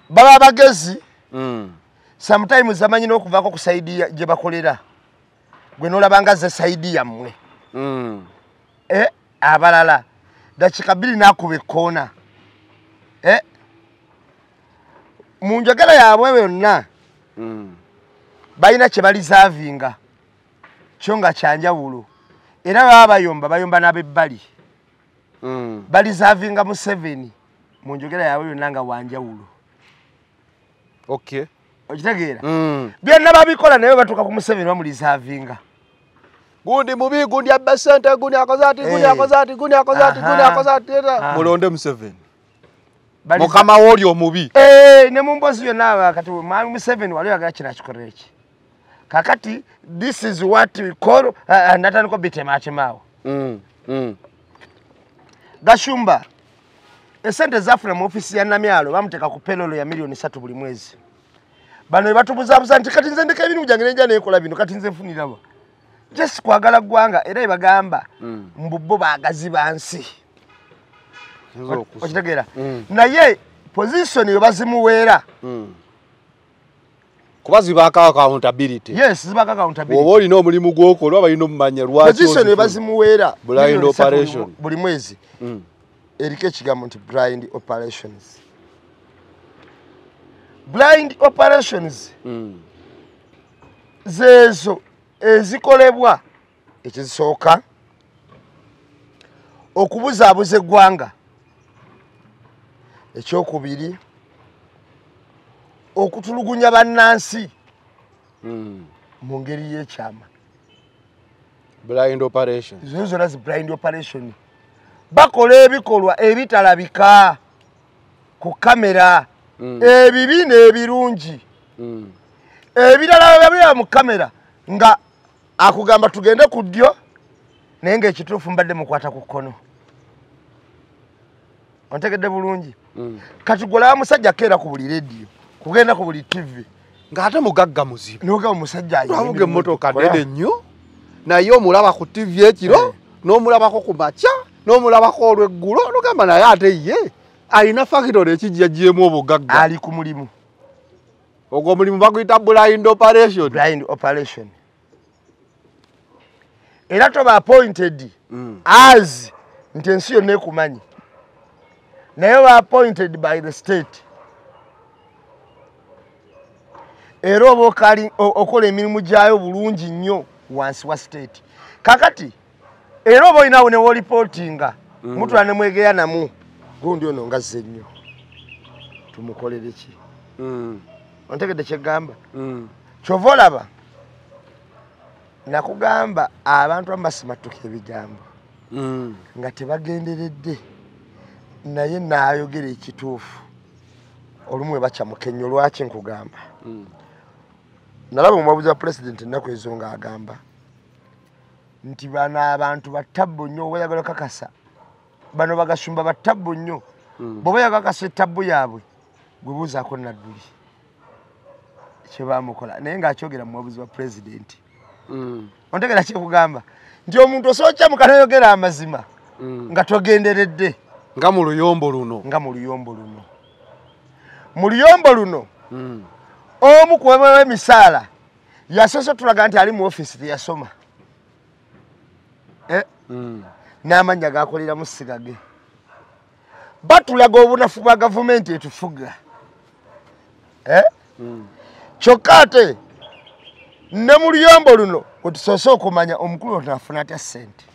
baba bagezi sometimes amanyi n'okuvaako ku saidi gye bakolera gwe n'olabanga ze saidi yammwe abalala dakika 2 n'akuba ekkoona mu njogera yaabwe yonna balina kye balizaavinga kyo nga kyanjawulo era baba bayomba n'abebbali balizaavinga mu 7 mu njogera yaabwe yonna nga wanjawulo. Okay okitegeera byonna babikola naye batuuka ku mu 7 bamulizaavinga gundi mubi gundi abasente gundi akozati mulonde mu 7 mukama woli omubi ne mu mbozi yonna kati mu 7 wali yaga kina kikorera eki kakati this is what we call natandika bitemaatemaawo. Gashumba esente zafuna mu ofisi ya Namyalo bamuteeka ku pelolo ya milioni 3 buli mwezi. Bano batubuzaabuza nti kati nze ndeka ebintu byange nenja nekola bino kati nze nfunira just kwagala gwanga era bagamba mbubbo baagazi bansi. Okitegeera naye position yo bazimuweera kuba zibaka accountability. Yes zibaka accountability. Oba olina omulimu gw'okola balina omumanya lwaki position yo bazimuweera blind operation buli mwezi eriko ekigambo nti blind operations. Blind operations zezo ezikolebwa ekizisooka okubuzaabuza eggwanga, ekyokubiri okutulugunya bannansi mu ngeri y'ekyama. Blind operation zo zonna zi blind operation bakola ebikolwa ebitalabika ku kamera ebibi n'ebirungi ebirala babira mu kamera nga akugamba tugende ku ddyo naye ng'ekituufu mbadde mukwata ku kkono. Ontegedde bulungi kati golaba musajja keera ku buli rediyo kugenda ku buli TV ng'ate mugagga muzibu n'ogamba omusajja avuga emmotoka nnene nnyo naye omulaba ku TV ekiro n'omulabako ku makya n'omulabako olw'eggulo n'ogamba naye ate ye alina factory ekijjagyemu obugagga ali ku mulimu. Ogwo omulimu baguyita blind operation. Blind operation. Era toba appointed as nti ensi yonna ekumanyi naye ba appointed by the state. Era oba okola emirimu gyayo bulungi nnyo wansi wa state. Kakati era oba olinawo ne wolipotinga mutula ne mwegeya namu gundi ono ngazze nnyo tumukolere ki. Ontegedde kyegamba Chovolaba nakugamba abantu abasimatuka ebigambo nga tebagenderedde naye naayogera ekituufu olumwe bacha mukenyo lwaki nkugamba nalaba omuwabuzi wa president ennaku ezo ng'agamba nti bana abantu batabbu nnyo oyagala kakasa bano bagashumba batabbu nnyo bw'oba yakakasa ettabbu yaabwe gwe buuzaako Nadduli kye baamukola naye ng'akyogera mu muwabuzi wa president ontegera kyekugamba nti omuntu osookya mukanayogera amazima nga togenderedde nga mu luyombo luno omu ku w'emisaala yasoose tulaga nti ali mu ofiisi teyasoma n'amannya gaakolera mu sigage batulaga obunafu bwa gavumenti etufuga kyokka ate ne mu luyombo luno wetusoose okumanya omukulu ono afuna atya ssente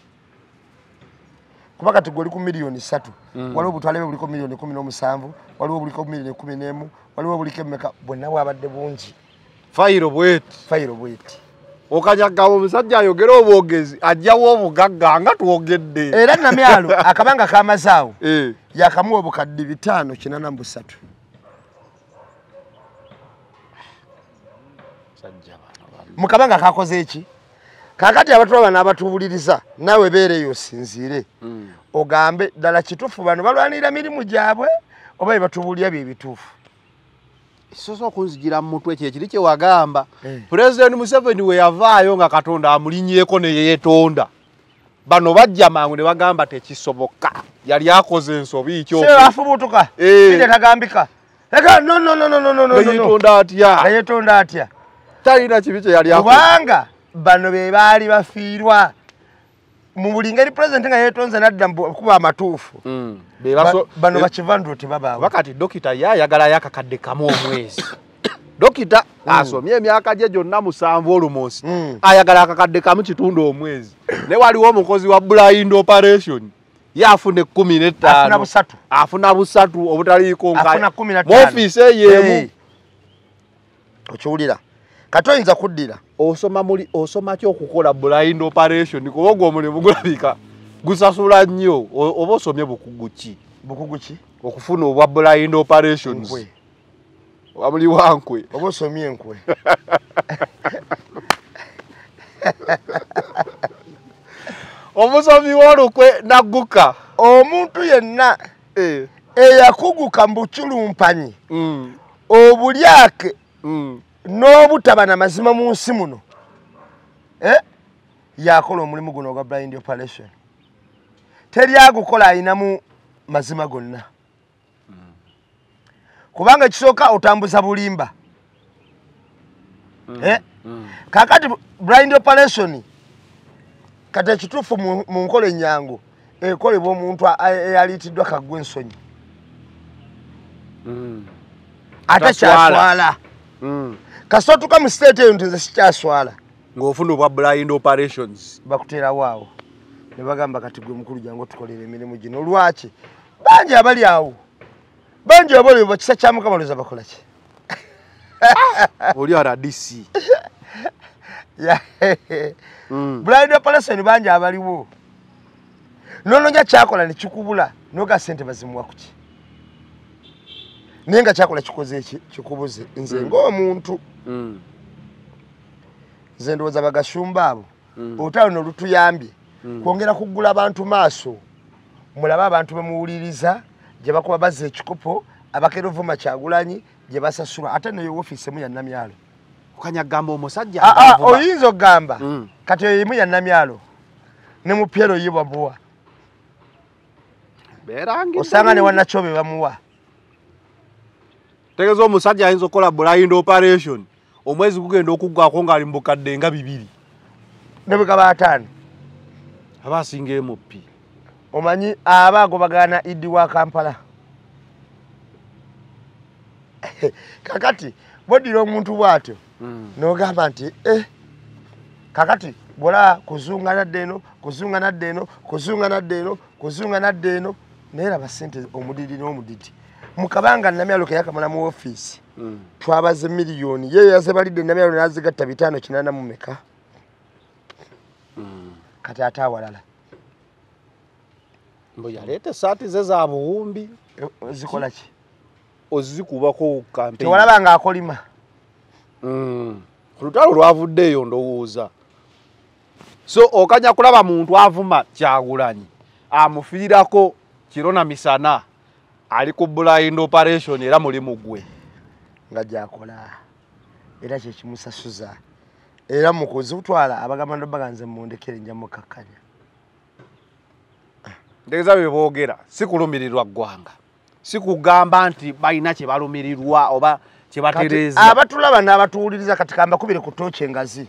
kuba kati gwoli ku miliyoni 3 waliwo obutwale bwe buliko miliyoni 17 waliwo buliko miliyoni 11 waliwo buliko emmeka bwonna bwabadde bungi fayiro bweti okanyaga omusajja ayogera obwogezi ajjawo obugagga nga twogedde era namyalo akabanga kamazaawo yakamuwa obukadde 583 mukabanga kakoze eki kakati abantu abana abatuwuliriza nawe beereyo osinziire ogambe ddala kituufu bano balwanira mirimu gyabwe oba batubuulira bye bituufu soso okunzigira mu mutwe ekiri kye wagamba President Museveni we yavaayo nga Katonda amulinnyeko ne yeetonda bano bajja mangu ne bagamba tekisoboka yali akoze ensobi kyo afubutuka bide tagambika eka no yeetonda atya talina kibiche yali akoze kubanga bano be baali bafiirwa mu buli ngeri president nga yeetonze nadda kuba amatuufu bano bakivandula tebabaawo wakati dokita yayagala yakakadde kamu omwezi dokita asomye emyaka gye gyonna 7 olumosi ayagala akakadde kamu kitundu omwezi ne waliwo omukozi wa blind operation yafune 15 afuna busatu obutaliiko mu ofiisi eyemu okiwulira kati oyinza kuddira osoma ki okukola blind operation kuba ogwo omulimu gulabika gusasula nnyo oba osomye bukugu ki okufuna obwa blind operations wamuli wankwe oba osomye enkwe omusomi w'olukwe nagguka omuntu yenna eyakuguka mu buculumpanyi obulyake n'obutaba na mazima mu nsi muno yakola omulimu guno ogwa blind operation teri agukola ayinamu mazima gonna kubanga ekisooka otambuza bulimba kakati blind operation kati ekituufu mu nkola ennyangu ekolebwa omuntu eyaliitiddwa kaggwa ensonyi ate kyaswala kasotuka mu state eyo nti nze sikyaswala ng'ofuna obwa blind operations bakuteerawo awo ne bagamba kati gwe mukulu jangu otukolera emirimu gino lwaki bangi abali awo bangi abali bakisa kya Mukama loza bakola ki oli RDC blind operation bangi abaliwo nononya kyakola ne kikubula noga sente bazimuwa kuki nenga kyakola kikoze eki kikubuze nze ng'omuntu nze ndowooza bagashumba abo olutalo nolutuyambye kwongera kuggula abantu maaso mulabe abantu bemuwuliriza gye bakuba bazza ekikopo abakerovuma Kyagulanyi gye basasula ate neyo ofiisi emu ya Namyalo okanyagamba omusajja oyinza okugamba kati eyo emu ya Namyalo ne mu Pyero ye bamuwa osanga ne wannakyome bamuwa tegeeza omusajja ayinza okukola blind operation omwezi gugenda okuggwako ng'ali mu bukadde nga 2 ne bwe gaba 5 aba asinga MP omanyi aba agobagana Idi wa Kampala kakati bodira omuntu bwatyo n'ogamba nti kakati bola kuzunga nadde eno naye laba ssente omudidi n'omudidi mukabanga Namyalo ke yakamala mu ofiisi twabaze miliyoni ye yazebalidde namyalo nazigatta 580 mu meka kati atawalala mbo yalete saati ze za buwumbi zikola ki ozikubako campaign tewalaba nga akolima lutalo lwavuddeyo ndowooza so okanya kulaba muntu avuma Kyagulanyi amufiirako kirona misana ali ku blind operation era mulimu gwe nga gyakola era kyekimusasuza era mukozi utwala abagamba ndo baganze mundekere nja mukakkanya ndeza beboogera sikulumirirwa ggwanga sikugamba nti balina kye balumirirwa oba kye batereza abatulaba n'abatuwuliriza kati kamba kubire ku tooci engazi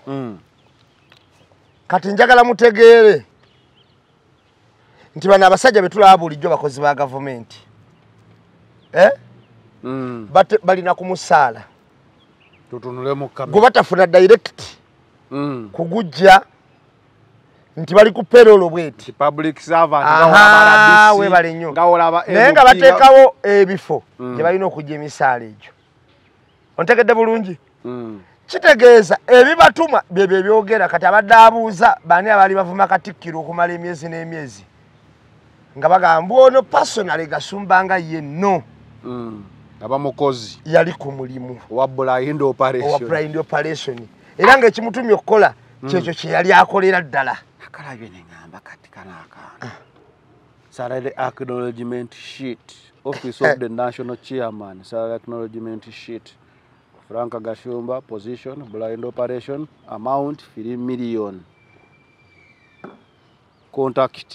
kati njagala mutegeere nti bano abasajja betulaba bulijjo bakozi ba gavumenti balina kumusaala tutunulemu kamera gwe batafuna direct kugujja nti bali ku payroll bweti public servant we bali nnyo naye nga bateekawo ebifo gye balina okujja emisaala egyo ontegedde bulungi kitegeeza ebibatuma byebyo ebyogera kati abadde abuuza bani abali bavuma katikkiro okumala emyezi n'emyezi nga bagamba ono personally gasumbanga yenno abamukozi yali ku mulimu owa blind operation era ng'ekimutumye okukola kyekyo kye yali akolera ddala akalabye ne ngamba kati kanaaka salary acknowledgement sheet office of the national chairman salary acknowledgement sheet Franka Gashumba position blind operation amount 3 million contact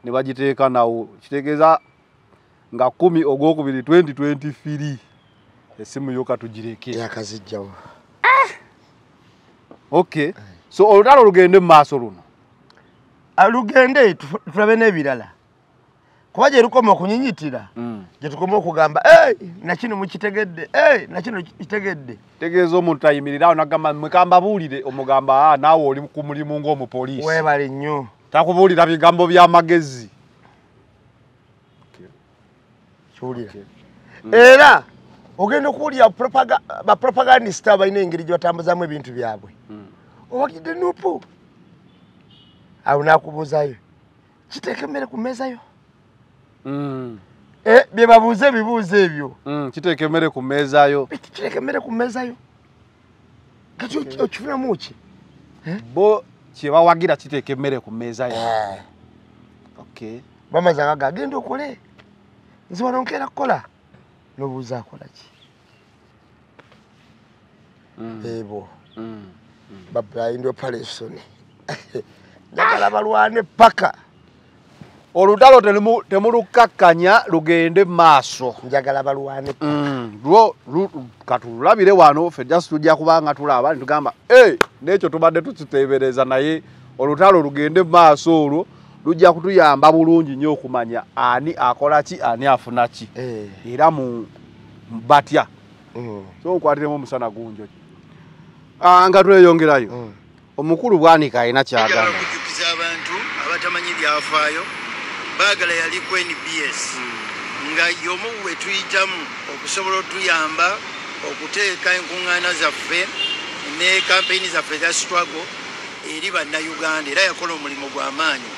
ne bagiteeka nawo kitegeeza nga 10 ogwokubiri 2023 esimu yo katugireke yakazijjawo okay so olutalo lugende mu maaso luno alugende tulabe n'ebirala kuba gye lukoma okunyinyitira gye tukoma okugamba nakino mukitegedde nakino kitegedde tegeeza omuntu ayimirirawo nagamba mwekamba buulire omugamba naawe oli ku mulimu ng'omupoliisi weebale nnyo takubuulira bigambo by'amagezi kiwulira era ogenda okuwulira bapropagandista balina engeri gye batambuzaamu ebintu byabwe owagidde nupu awo naakubuuzayo kiteeka emmere ku mmeezayo bye babuuza ebibuuzo ebyo kiteeka emmere ku mmeezayo kiteeka emmere ku mmeezayo kati okifunamu ki bo kye bawagira kiteeka emmere ku mmeezayo bamazanga gagenda okole nze wano nkeera kukola nobuuza akola ki ebo bablind operation njagala balwane paka olutalo temulukakkanya lugende maaso njagala balwane katulabire wano ffe just tujja kubanga tulaba nitugamba nekyo tubadde tukiteebereza naye olutalo lugende maaso olwo lujja kutuyamba bulungi nnyo okumanya ani akola ki ani afuna ki era mu batya so nkwatiremu omusana gunjo nga tweyongerayo omukulu bwanika alina kyagamba okujjukiza abantu abatamanyi byafaayo baagala yali ku NBS nga y'omu we tuyitamu okusobola otuyamba okuteeka enkuŋŋaana zaffe ne kampeyini zaffe za struggle eri bannayuganda era yakola omulimu gw'amaanyi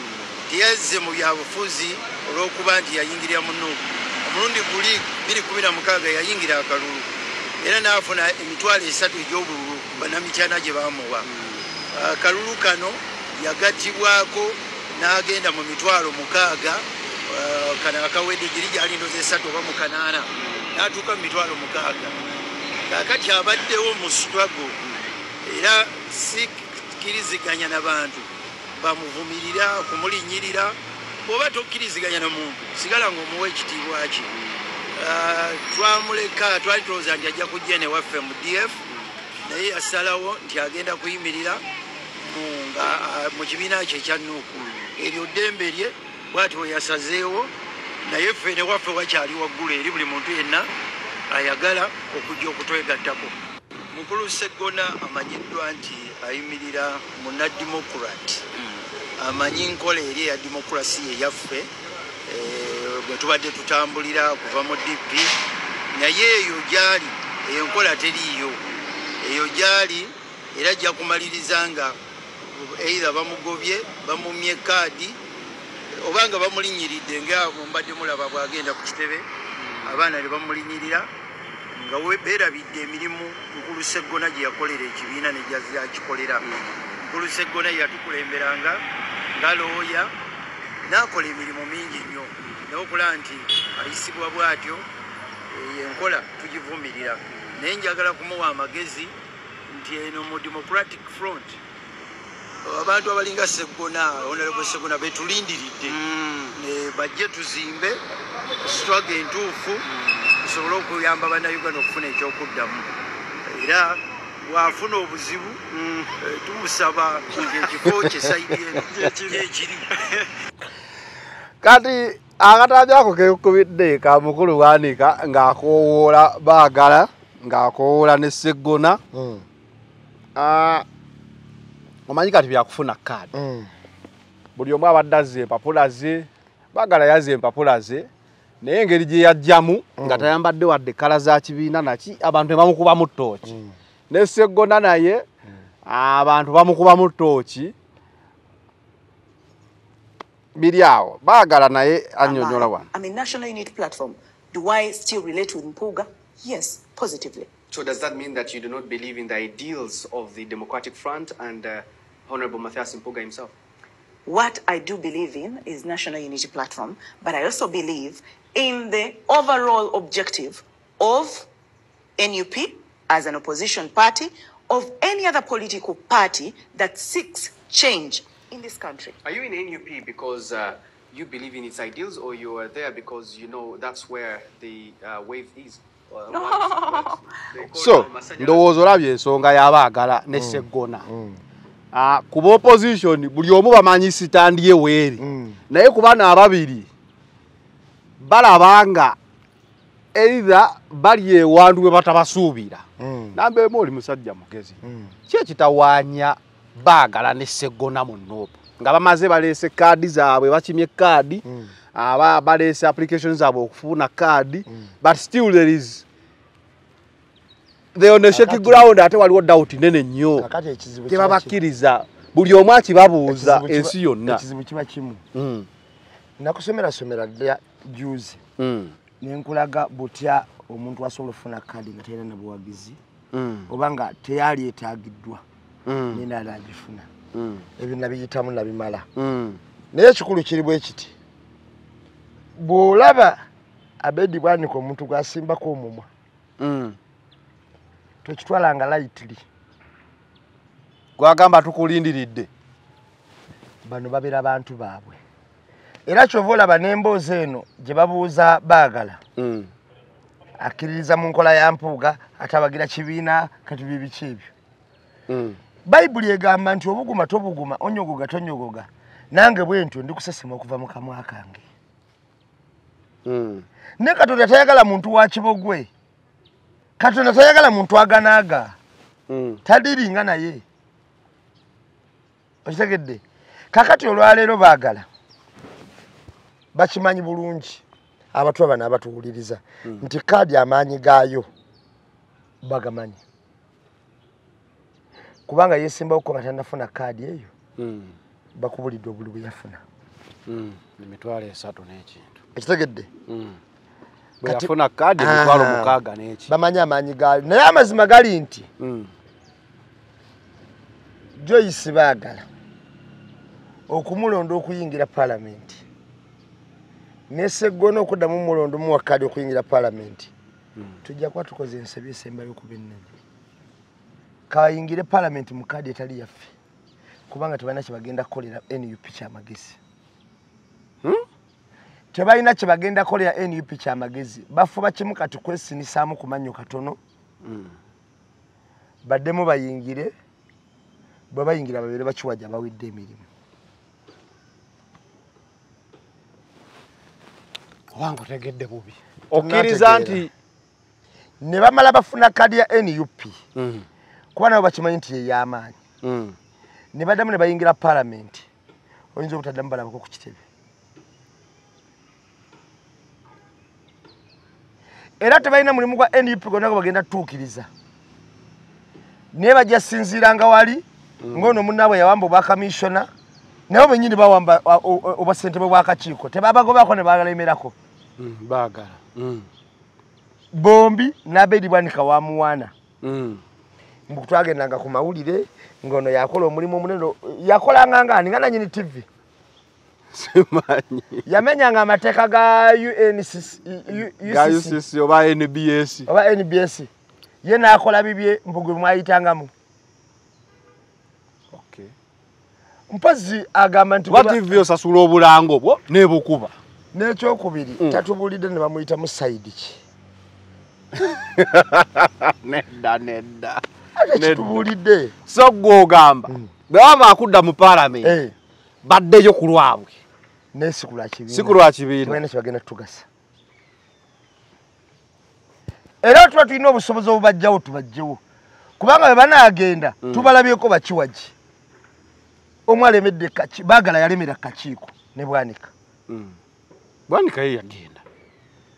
teyazze mu byabufuzi olw'okuba nti yayingirira mu Nuupu omulundi guli 2016 yayingira akalulu era n'afuna emitwalo 3 egy'obululu bannamityana gye baamuwa akalulu kano yagattibwako n'agenda mu mitwalo 6 kana akawedde giri gyali ndoze 3 oba mu 8 n'atuuka mu mitwalo 6 kaakati abaddewo mu struggle era sikkiriziganya n'abantu bamuvumirira kumulinyirira bw'oba tokkiriziganya na muntu sigala ng'omuwa ekitiibwa kye twamuleka twali tulowooza nti ajja kujja ne waffe mu DF naye yasalawo nti agenda kuyimirira mu kibiina kye ekya Nuupu eryo ddembe lye bw'ati we yasazeewo naye ffe ne waffe wakyali waggulu eri buli muntu yenna ayagala okujja okutwegattako. Mukulu Sseggona amanyiddwa nti ayimirira mu Naddemokrati amanyi nkola eri eya demokrasi eyaffe bwe tubadde tutambulira kuva mu DP naye eyo gyali enkola teriiyo eyo gyali era ajja kumaliriza nga either bamugobye bamumye kaadi obanga bamulinyiridde nga mumbadde mulaba bwagenda ku kitebe abaana ne bamulinyirira nga beerabidde emirimu Nkulu Sseggona gye yakolera ekibiina ne gyakikolera. Nkulu Sseggona yatukulemberanga nga looya n'akola emirimu mingi nnyo naye okulaba nti ayisibwa bw'atyo enkola tugivumirira naye njagala kumuwa amagezi nti eno mu Democratic Front abantu abalinga Sseggona Honorable Sseggona betulindiridde bajje tuzimbe struggle entuufu tusobole okuyamba bannayuganda okufuna ekyokuddamu era bw'afuna obuzibu tumusaba ng'ekifo kye sayidi eno gyekiri. Kati akatambi ako kekukubidde ka mukulu waanika ng'akoowoola baagala ng'akoowoola ne Sseggona omanyi kati byakufuna kaadi buli omu abadde azza empapula ze baagala yazza empapula ze naye engeri gye yajjamu nga tayambadde wadde kala za kibiina naki abantu bamukubamu ttooki ne Sseggona naye abantu bamukubamu ttooki biri awo baagala naye annyonnyola wano. I'm a national unity platform. Do I still relate with Mpuga? Yes, positively. So does that mean that you do not believe in the ideals of the Democratic Front and Honorable Mathias Mpuga himself? What I do believe in is national unity platform, but I also believe in the overall objective of NUP as an opposition party, of any other political party that seeks change in this country. Are you in NUP because you believe in its ideals, or you are there because you know that's where the wave is? So ndowooza olabye ensonga y'abaagala ne Sseggona kuba opposition buli omu bamanyi sitandi ye weeri naye ku bano ababiri balabanga either bali ewandu bwe batabasuubira namba emu oli musajja mugezi ki ekitawaanya baagala ne Sseggona mu Nuupu nga bamaze baleese kaadi zaabwe bakimye kaadi aba baleese applications zaabwe okufuna kaadi but still there is on the shaky ground ate waliwo doubt nene nnyo tebabakkiriza buli omu akibabuuza ensi yonna ekizibu kiba kimu nakusomera ddala juzi nenkulaga butya omuntu asobola okufuna kaadi nga talina na buwagizi oba nga teyali etaagiddwa nenala agifuna ebyo nabiyitamu nabimala naye ekikulu kiri bwe kiti bw'olaba Abedi bwanika omuntu gwasimbako omumwa tokitwalanga lightly gwagamba tukulindiridde bano babera abantu baabwe era kyova olaba n'emboozi eno gye babuuza baagala akkiririza mu nkola ya Mpuuga atabagira kibiina kati bibiki ebyo Bayibuli egamba nti obuguma tobuguma onyogoga tonyogoga nange bwentyo ndikusesema okuva mu kamwa kange ne Katonda tayagala muntu wa kibogwe Katonda tayagala muntu aganaaga tadiringa naye okitegedde kakati olwaleero baagala bakimanyi bulungi abatu abana abatuwuliriza nti kaadi amaanyi gaayo bagamanyi kubanga yesimbawo ko nga tannafuna kaadi eyo bakubulidde obuli bwe yafuna emitwalo 3 n'ekintu ekitegedde bwe yafuna kaadi emitwalo 6 n'eki bamanyi amaanyi gaayo naye amazima gali nti Joyce baagala okumulonda okuyingira palamenti ne Sseggona okuddamu mulondo mu wakadi okuyingira palamenti tujja kuba tukoze ensobi esembayo okuba ennene kayingire palamenti mu kadi etali yaffe kubanga tebalina kye bagenda kukolera NUP kyamagezi tebalina kye bagenda kukolera NUP kyamagezi bafuba kimu kati kwesinisaamu ku mannyo katono baddemu bayingire bwe bayingira babeere bakiwajja bawidde emirimu owange otegedde bubi okkiriza nti ne bamala bafuna kadi ya NUP kuba nabo bakimanyi nti yey'amaanyi ne baddamu ne bayingira palamenti oyinza obutaddamu balabako ku kitebe era tebalina mulimu gwa NUP gonna bagenda tuukiriza naye bajja sinziiranga wali ng'ono munnaabwe yawamba obwakamisona nabo bennyini bawamba obwasentebe bw'akakiiko tebabagobako ne balemerako baagala bombi n'Abedi Bwanika wa Muwana mbu twagendanga ku mawulire ng'ono yakola omulimu omunene yakolanga ngani nga nannyini TV simanyi yamenyanga amateeka ga UCC oba NBS ye n'akola bibye mbugwe mwayitangamu mpozi agamba nti TV osasula obulango bwo nebukuba n'ekyokubiri tatubulidde ne bamuyita mu side ki nedda kitubulidde so gwogamba bwaba akudda mu parliament baddeyo ku lwabwe sikulwa kibiina mwene kibagenda tugasa era tuba tulina obusobozi obubajjawo tubajjewo kubanga bwe banaagenda tubalabyeko bakiwagi omwalemedde baagala yalemera kakiiko ne Bwanika ye yagenda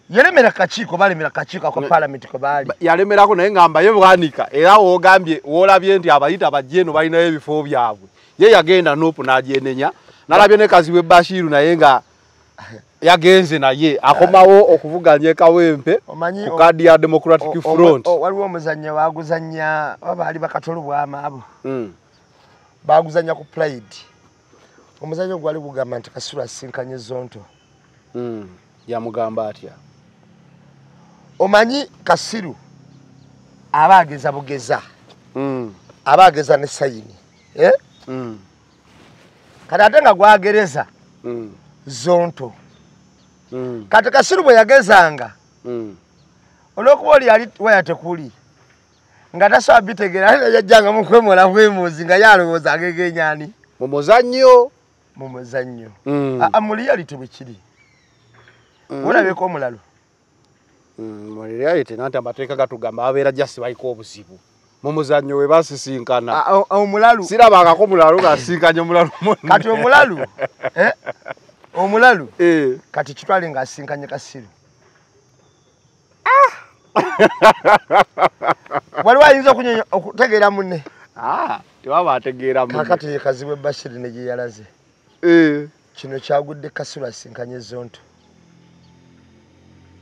yalemera kakiiko balemera kakiiko ako parliament ko baali yalemerako naye ngamba ye Bwanika era woogambye woolabye nti abayita bajje eno balinayo ebifo byabwe ye yagenda Nuupu n'agyenenya nalabye ne Kazibu Bashiru naye nga yagenze naye akomawo okuvuganya Kawempe ku kadi ya Democratic Front waliwo omuzannyo baguzanya babaali bakatolu bwama abo baguzanya ku Pride omuzannyo gwali bugamba nti Kasulu asinkanye Zonto yamugamba atya omanyi Kasiru abageza bugeza abageza ne sayini kati ate nga gwagereza Zonto kati Kasiru bwe yagezanga olw'okuba oli yali wayatekuli nga tasobola bitegeera ate yajjanga mu kwemola bwemuzi nga yalowooza agegenyani mu muzannyo mu reality bwe kiri olabeko omulalo mu reality nanti amateeka gatugamba abeera jasi baliko obuzibu mu muzannyo we basisinkana omulalu sirabangako omulalo ngasinkanye omulalu kati omulalu kati kitwale ng'asinkanye Kasiru waliwo ayinza okutegeera munne tewaba ategeera munne kakati ye Kazibu Bashiru ne gye yalaze kino kyagudde Kasiru asinkanye Zonto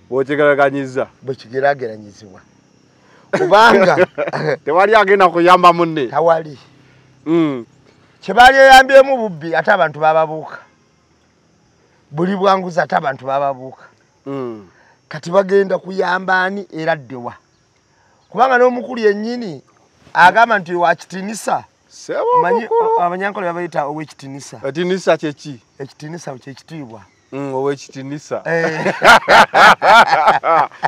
bw'okigeraaganyiza bwe kigeraageranyizibwa kubanga tewali agenda kuyamba munne tawali kyebaali eyambyemu bubbi ate abantu bababuuka buli bwanguzi ate abantu bababuuka kati bagenda kuyamba ani era ddewa kubanga n'omukulu yennyini agamba nti wakitinisa abanyankole babayita ow'ekitinisa ekitinisa kyeki ekitinisa kyekitiibwa ow'ekitinisa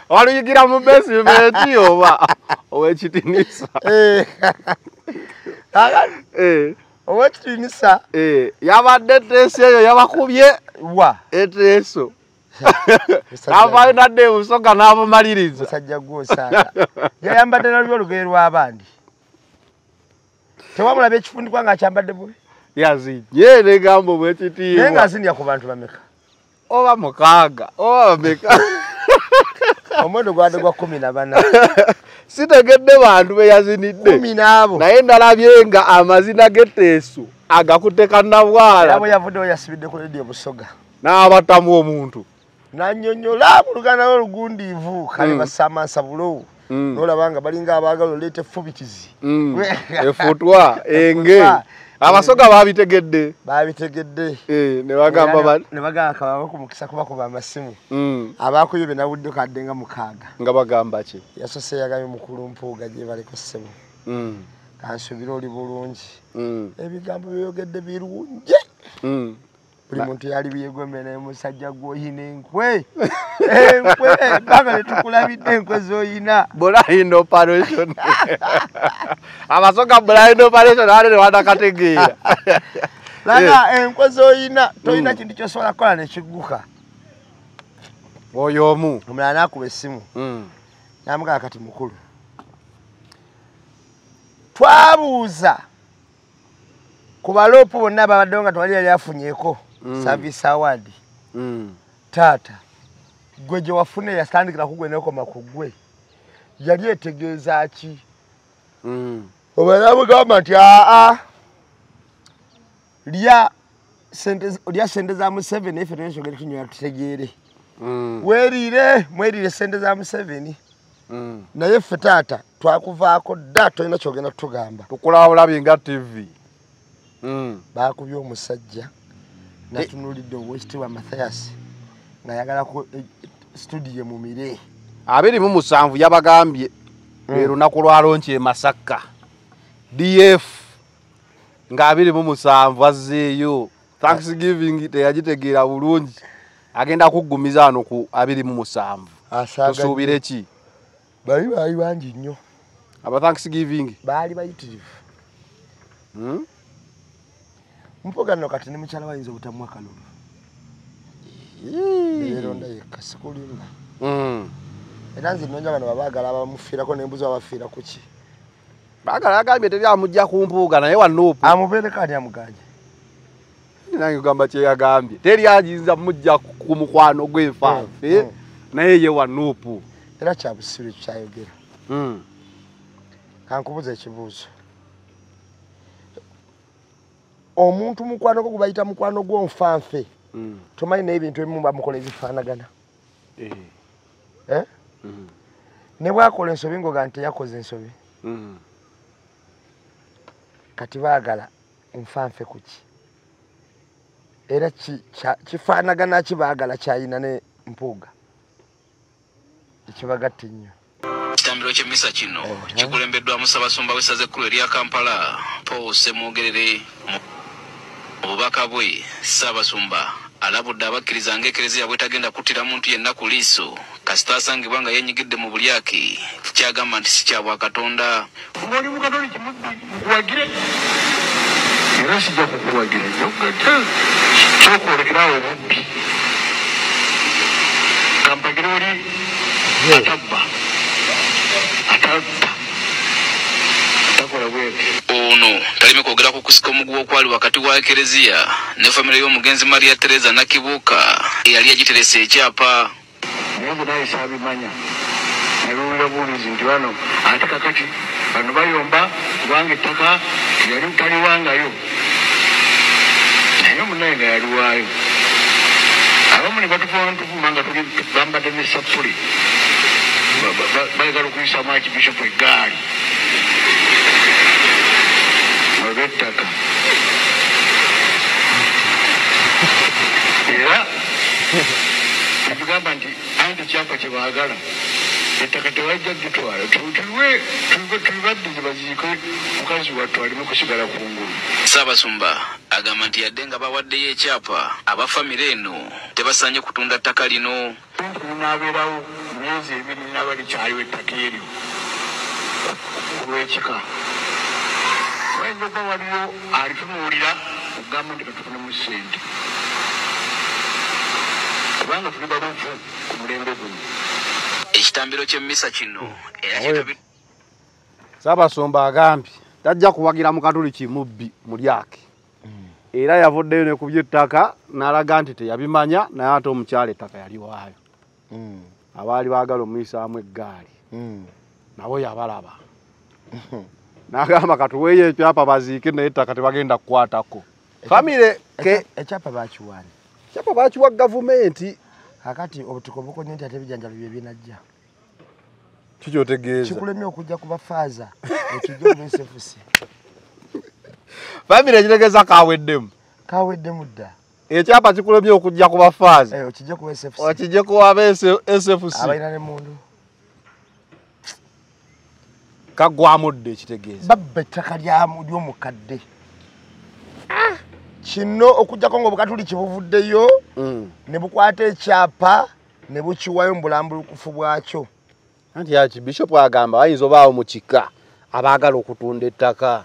waluyigira mu besimenti oba ow'ekitinisa ow'ekitinisa yabadde eteeso eyo yabakubye wa eteeso avaayo nadde ebusoga n'abumaliriza musajja gwosaala yayambadde nalyo olugoye lw'abandi tewamulaba ekifundikwa ng'akyambadde bwe yazinye negamba obwekitiibwa naye ng'azindya ku bantu bameka oba mukaaga oba bameka omuwendo gwadde gwa 14 sitegedde bantu be yazinidde 10 naye ndalabye nga amazina g'etteeso agakutte kannabwala abo yavuddewo yasibidde ku leediyo busoga n'abatamu omuntu n'annyonnyola mu luganda lw'olugundiivu kale basamansa bulowu n'olaba nga balinga abaagala oleeta effubitizi efutwa enge abasoga babitegedde ne bagamba kababa ku mukisa kuba kuba amasimu abaakuyo be nawudde kadde nga 6 nga bagamba ki yasose yagambye mukulu mpuuga gye baliko ssebo kansubira oli bulungi ebigambo byeyogedde birungi buli muntu yali byegombe naye musajja gwoyina enkwe baga netukulabidde enkwe zoyina blind operation abasoga blind operation ale newanakategeera laga enkwe zoyina toyina kintu kyosobola kukola nekigguka oyo omu omulala nakuba essimu namugaa kati mukulu twabuuza ku baloopu bonna ababaddewo nga tewali yali afunyeeko service award taata gwe gye wafune yasandikira kugwe nekoma kugwe yali etegeeza ki obanamugamba nti lya sente za Museveni efe tenshogere tunyola tutegeere mwerire sente za Museveni naye ffe taata twakuvaako dda tolina kyogenda tutugamba tukola bulabi nga TV baakubye omusajja natunuulidde Oweekitiibwa Mathias nga yagala ku studio mu mire 27 yabagambye lunaku lwalonki e Masaka DF nga 27 azzeeyo Thanksgiving teyagitegeera bulungi agenda kuggumiza ano ku 27 tusuubire ki bali bangi nnyo aba Thanksgiving baali bayitirivu mpoga nno kati ne mukyala wayinza obutamwa kalulu eronda yekka sikulimba era nze nnonja bano babaagala abamufiirako nembuza babafiira ku ki baagala agambye teri amujja ku mpuuga naye wanuupu amubeereko ani amuganje nange gamba kyeyagambye teri ayinza mujja ku mukwano gw'enfanfe naye ye wanuupu era kyabusiru kyayogera kankubuza ekibuuzo omuntu mukwano gwo gubayita mukwano gw'onfanfe tomanyi n'ebintu ebimu bamukola ebifaanagana ne bwakola ensobi ngoga nti yakoze ensobi kati baagala nfanfe kuki era kifaanagana kibaagala kyayina ne mpuuga ekibagatta ennyo ekitambiro ky'emmisa kino kikulembeddwamu Ssaabasumba w'essaza ekkulu erya Kampala Paul Ssemogerere mu bubaka bwe Ssaabasumba alabudde abakkiriza ng'ekereziya bwetagenda kuttira muntu yenna ku liiso kasita asangibwa nga yenyigidde mu bulyaki kyagamba nti si kya Bwakatonda oli mukatoliki mukuwagire era sijja kukuwagira nyogadde kyokwolekerawo obubbi kampagire oli atabba takola bwete ono talime kwogera ku kusika omuguwa okwali wakati wa ekereziya ne famire y'omugenzi Maria Teresa Nakibuuka eyali agiteresa ekyapa naye nze naye saabimanya naluwulira buulizi nti wano ate kakati bano bayomba kubanga ettaka yali taliwangayo naye munaye nga yaliwaayo abamu ne batufuwa ntuvuma nga tuli bambadde ne sapuli bayagala okuyisaamu akibishopu eggaali olw'ettaka era netugamba nti anti kyapa kye baagala ettaka tewajja gitwala tulibaddize baziike mukazi wattu alimu kusigala kungulu Ssaabasumba agamba nti yadde nga bawaddeyo ekyapa abafamire eno tebasaanye kutunda ttaka lino linaabeerawo myezi ebiri linaba likyaliwo ettaka eryo olw'ekika wayinza okuba waliyo alitunuulira okugamba nti katufunemu ssente kubanga tuli baluvu ku mulembe guno ekitambiro ky'emmisa kino era Ssaabasumba agambye tajja kuwagira mukatoliki mubbi mulyake era yavuddeyo ne ku by'ettaka n'alaga nti teyabimanya naye ate omukyala ettaka yaliwaayo abaali baagala omuyisaamu eggaali nabo yabalaba n'agamba katuweeyo ekyapa baziike naye ettaka tebagenda kukwatako famire ekyapa bakiwaani ekyapa bakiwa gavumenti kakati obutuko bukonye nti ate ebijanjalo bye binajja kikyotegeeza kikulemye okujja ku bafaaza ekijja obusefusi famire kitegeeza kaweddemu dda ekyapa kikulemye okujja ku bafaaza okijja ku SFC okijja ku SFC abalina ne mundu kagwamudde ekitegeeza babba ettaka ly'omukadde kino okujjako ng'obukatuliki buvuddeyo ne bukwata ekyapa ne bukiwayo mu bulambulukufu bwakyo anti yaki Bishop agamba bayinza obaawo mu kika abaagala okutunda ettaka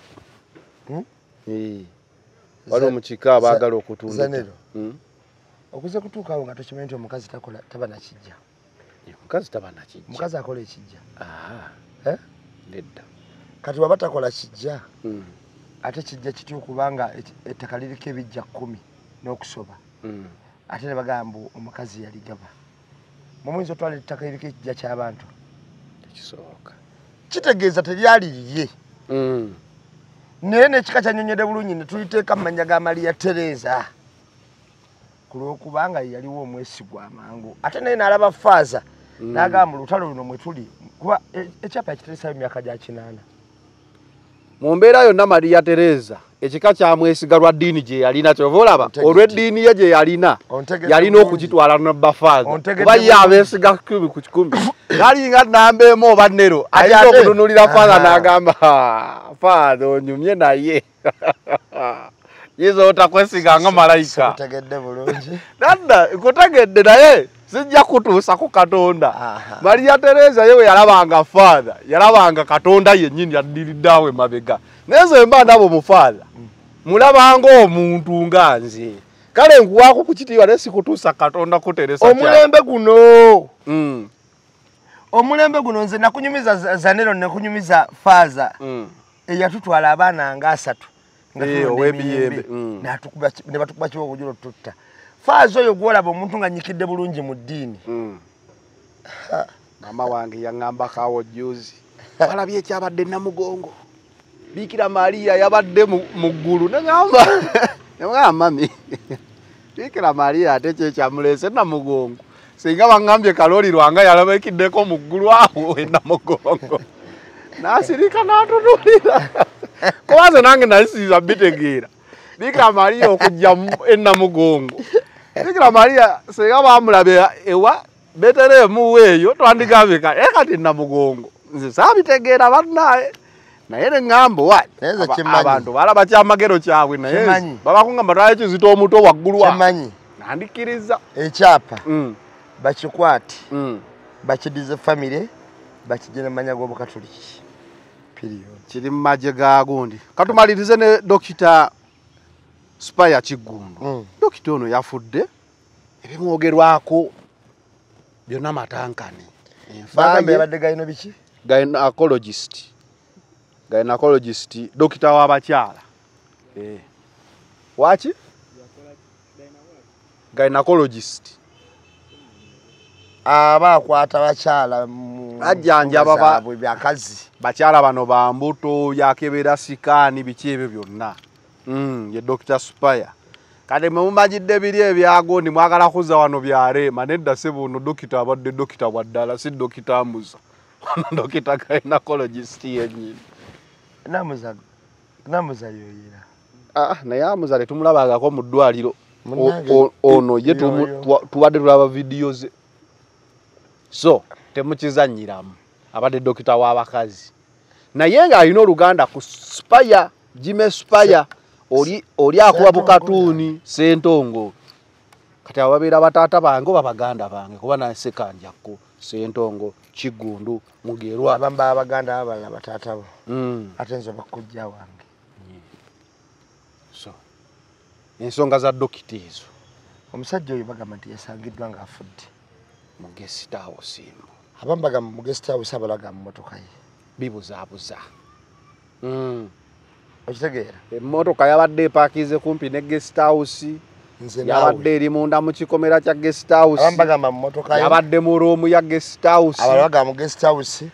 waliwo mu kika abaagala okutunda okuze kutuukaawo nga tokimanyi nti omukazi taba nakijja omukazi taba nakijja omukazi akola ekijja nedda kati waba takola kijja ate kijja kitya okubanga ettaka liriko ebijja 10 n'okusoba ate ne bagamba omukazi yaligaba mumuyinza otwala ettaka eriko ekijja ky'abantu tekisoboka kitegeeza teryaliriye naye n'ekika kyanyonyedde bulungi ne tuliteeka mu mannya ga Maria Teresa ku lw'okubanga yaliwo omwesigwa amangu ate naye n'alaba faaza n'agamba mu lutalo luno mwe tuli kuba ekyapa yakiteresayo emyaka gya 8 mu mbeera yonna Maria Teresa ekika kyamwesiga lwa ddiini gye yalina kyova olaba olw'eddiini ye gye yalina okugitwala nabafaaza kuba ye abeesiga 10 ku 10 nalinga namba emu oba nnero ayinza okutunulira faaza n'agamba faaza onyumye naye yiza otakwesiga nga malayika nadda kutegedde naye sijja kutuusa ku Katonda Maria Teresa yewe yalabanga faaza yalabanga Katonda yennyini yaddiriddeawo emabega nezo emba nabo mufaaza mulabanga omuntu nga nze kale nkuwaako ku kitiibwa naye sikutuusa Katonda kuteresa omulembe guno nze nakunyumiza Zanero nakunyumiza faaza eyatutwala abaana nga 3 owebiyembe ne batukuba kiwa obujulo tutta faaza oyo gwolaba omuntu nga nyikidde bulungi mu ddiini mama wange yaŋŋamba kaawo juzi walabye ekyabadde Namugongo Bikira Maria yabadde mu ggulu neŋŋamba mami Bikira Maria ate kyekyamulese Namugongo singa baŋŋambye Kaloli Lwanga yalabikiddeko mu ggulu awo Namugongo n'asirika n'atunuulira kubanze nange nalisiiza bitegeera Bikira Maria okujja Namugongo Bikira Maria singa bamulabe ewa Betelehemu weeyo twandigambye kati Namugongo nze saabitegeera bannaye naye neŋŋamba abantu balaba kyamagero kyabwe naye babakungamba twala Kizito omuto waggulu nandikiriza ekyapa bakikwate bakidize famire bakijje nemanya g'Obukatoliki kiri mu magye ga gundi katumalirize ne Dr. Spaya Kigundu dokita ono yafudde ebimwogerwako byonna matankane bagambe yabadde gayino biki gynecologist dokita w'abakyala waki gynecologist abakwata bakyala ajjanjaba byakazi bakyala bano bambuto yakebera sikaani biki ebyo byonna ye Dr. Spaya kale mumajidde biri ebyagondi mwagala kuza wano byare manedda sebuno dokita abadde dokita waddala si dokita Musa dokita gynecologist yennyini namuza yoyira naye Amuza tumulabagako mu ddwaliro ono ye tubadde tulaba vidiyo ze so temukizanyiramu abadde dokita w'abakazi naye ng'alina oluganda ku Spaya Jime Spaya oli akuba bukatuuni Sentongo kati ababeera bataata bange oba baganda bange kuba nasekanjakko Sentongo Kigundu Mugerwa abamba abaganda abalala bataata bo ate nze bakujja wange so ensonga za dokita ezo omusajja oyo bagamba nti yasangiddwa ng'afudde mu guest house abamu bagamba mu guest house abalaga mu motoka ye bibuzaabuza okitegeera emmotoka yabadde epaakize kumpi ne guest house yabadde eri munda mu kikomera kya guest house abamu bagamba mu motoka ye yabadde mu roomu ya guest house abalala bagamba mu guest house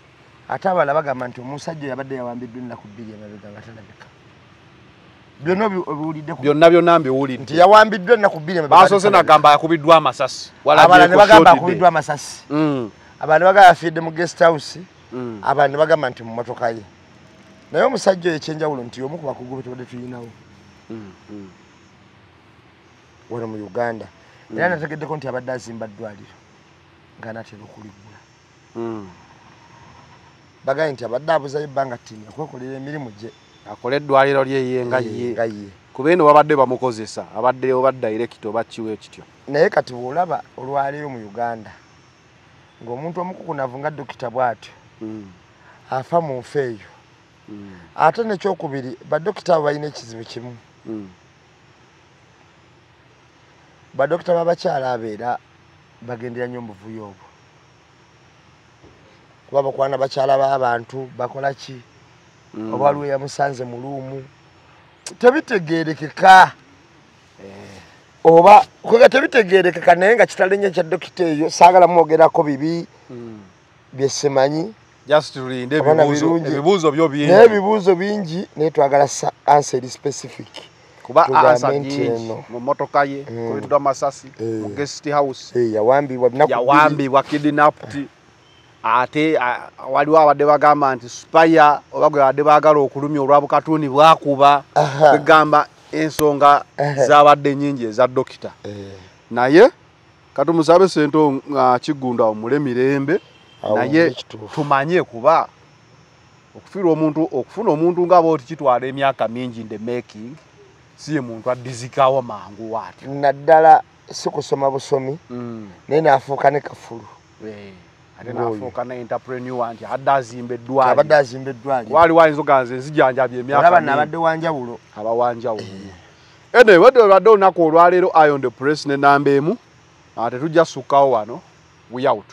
ate abalala bagamba nti omusajja yabadde yawambiddwa ennaku 2 emabega nga talabika byonna mbiwulidde nti yawambiddwa ennaku 2 emabega basoose nagamba yakubiddwa amasasi abalala ne bagamba akubiddwa amasasi abantu bagamba yafiidde mu guest house abantu ne bagamba nti mu motoka ye naye omusajja oyo ekyenjawulo nti omu ku bakugu be tubadde tuyinawo wano mu Uganda era nategeddeko nti abadde azimba ddwaliro ng'anaatera okuliggula bagaye nti abadde abuzayo ebbanga ttini okwekolera emirimu gye akole eddwaliro lyeye nga ye kuba eno babadde bamukozesa abadde oba director oba kiwe ekityo naye kati bw'olaba olwaleero mu Uganda ng'omuntu omukukunavu nga dokita bw'atyo afa mu nfa eyo ate nekyokubiri badokita abo balina ekizibu kimu badokita b'abakyala abeera bagendera nnyo omuvuyo obwo kuba bakwana bakyala b'abantu bakola ki oba waliwo yamusanze mu luumu tebitegeerekeka oba kwega tebitegeerekeka naye nga kitalenye kya dokita eyo saagala mwogerako bibi byesemanyi just tulinde ebibuuzo byo bingi n'ebibuuzo bingi naye twagala answer specific kuba answer nyingi mu motoka ye kuliddwa masasi mu guest house yawambibwa kidnapped ate waliwo abadde bagamba nti spaya oba gwe badde baagala okulumya olwabukatuni bwakuba kwegamba ensonga zabadde nyingi eza dokita naye katumusabe Sento Kigunda omule mirembe naye tumanye kuba okufuna omuntu nga bwoti kitwala emyaka mingi in the making siye muntu adizikawo mangu wati naddala sikusoma busomi naye naafuuka ne kafulu ate naafuuka ne entrepreneur nti adazimba eddwaliro wali wayinza oganza enzijanjabye emyaka abadde wanjawulo abawanjawulo ene wadde olwadde olunaku olwaleero Iron the Press ne namba emu tetujja sukkawo wano we out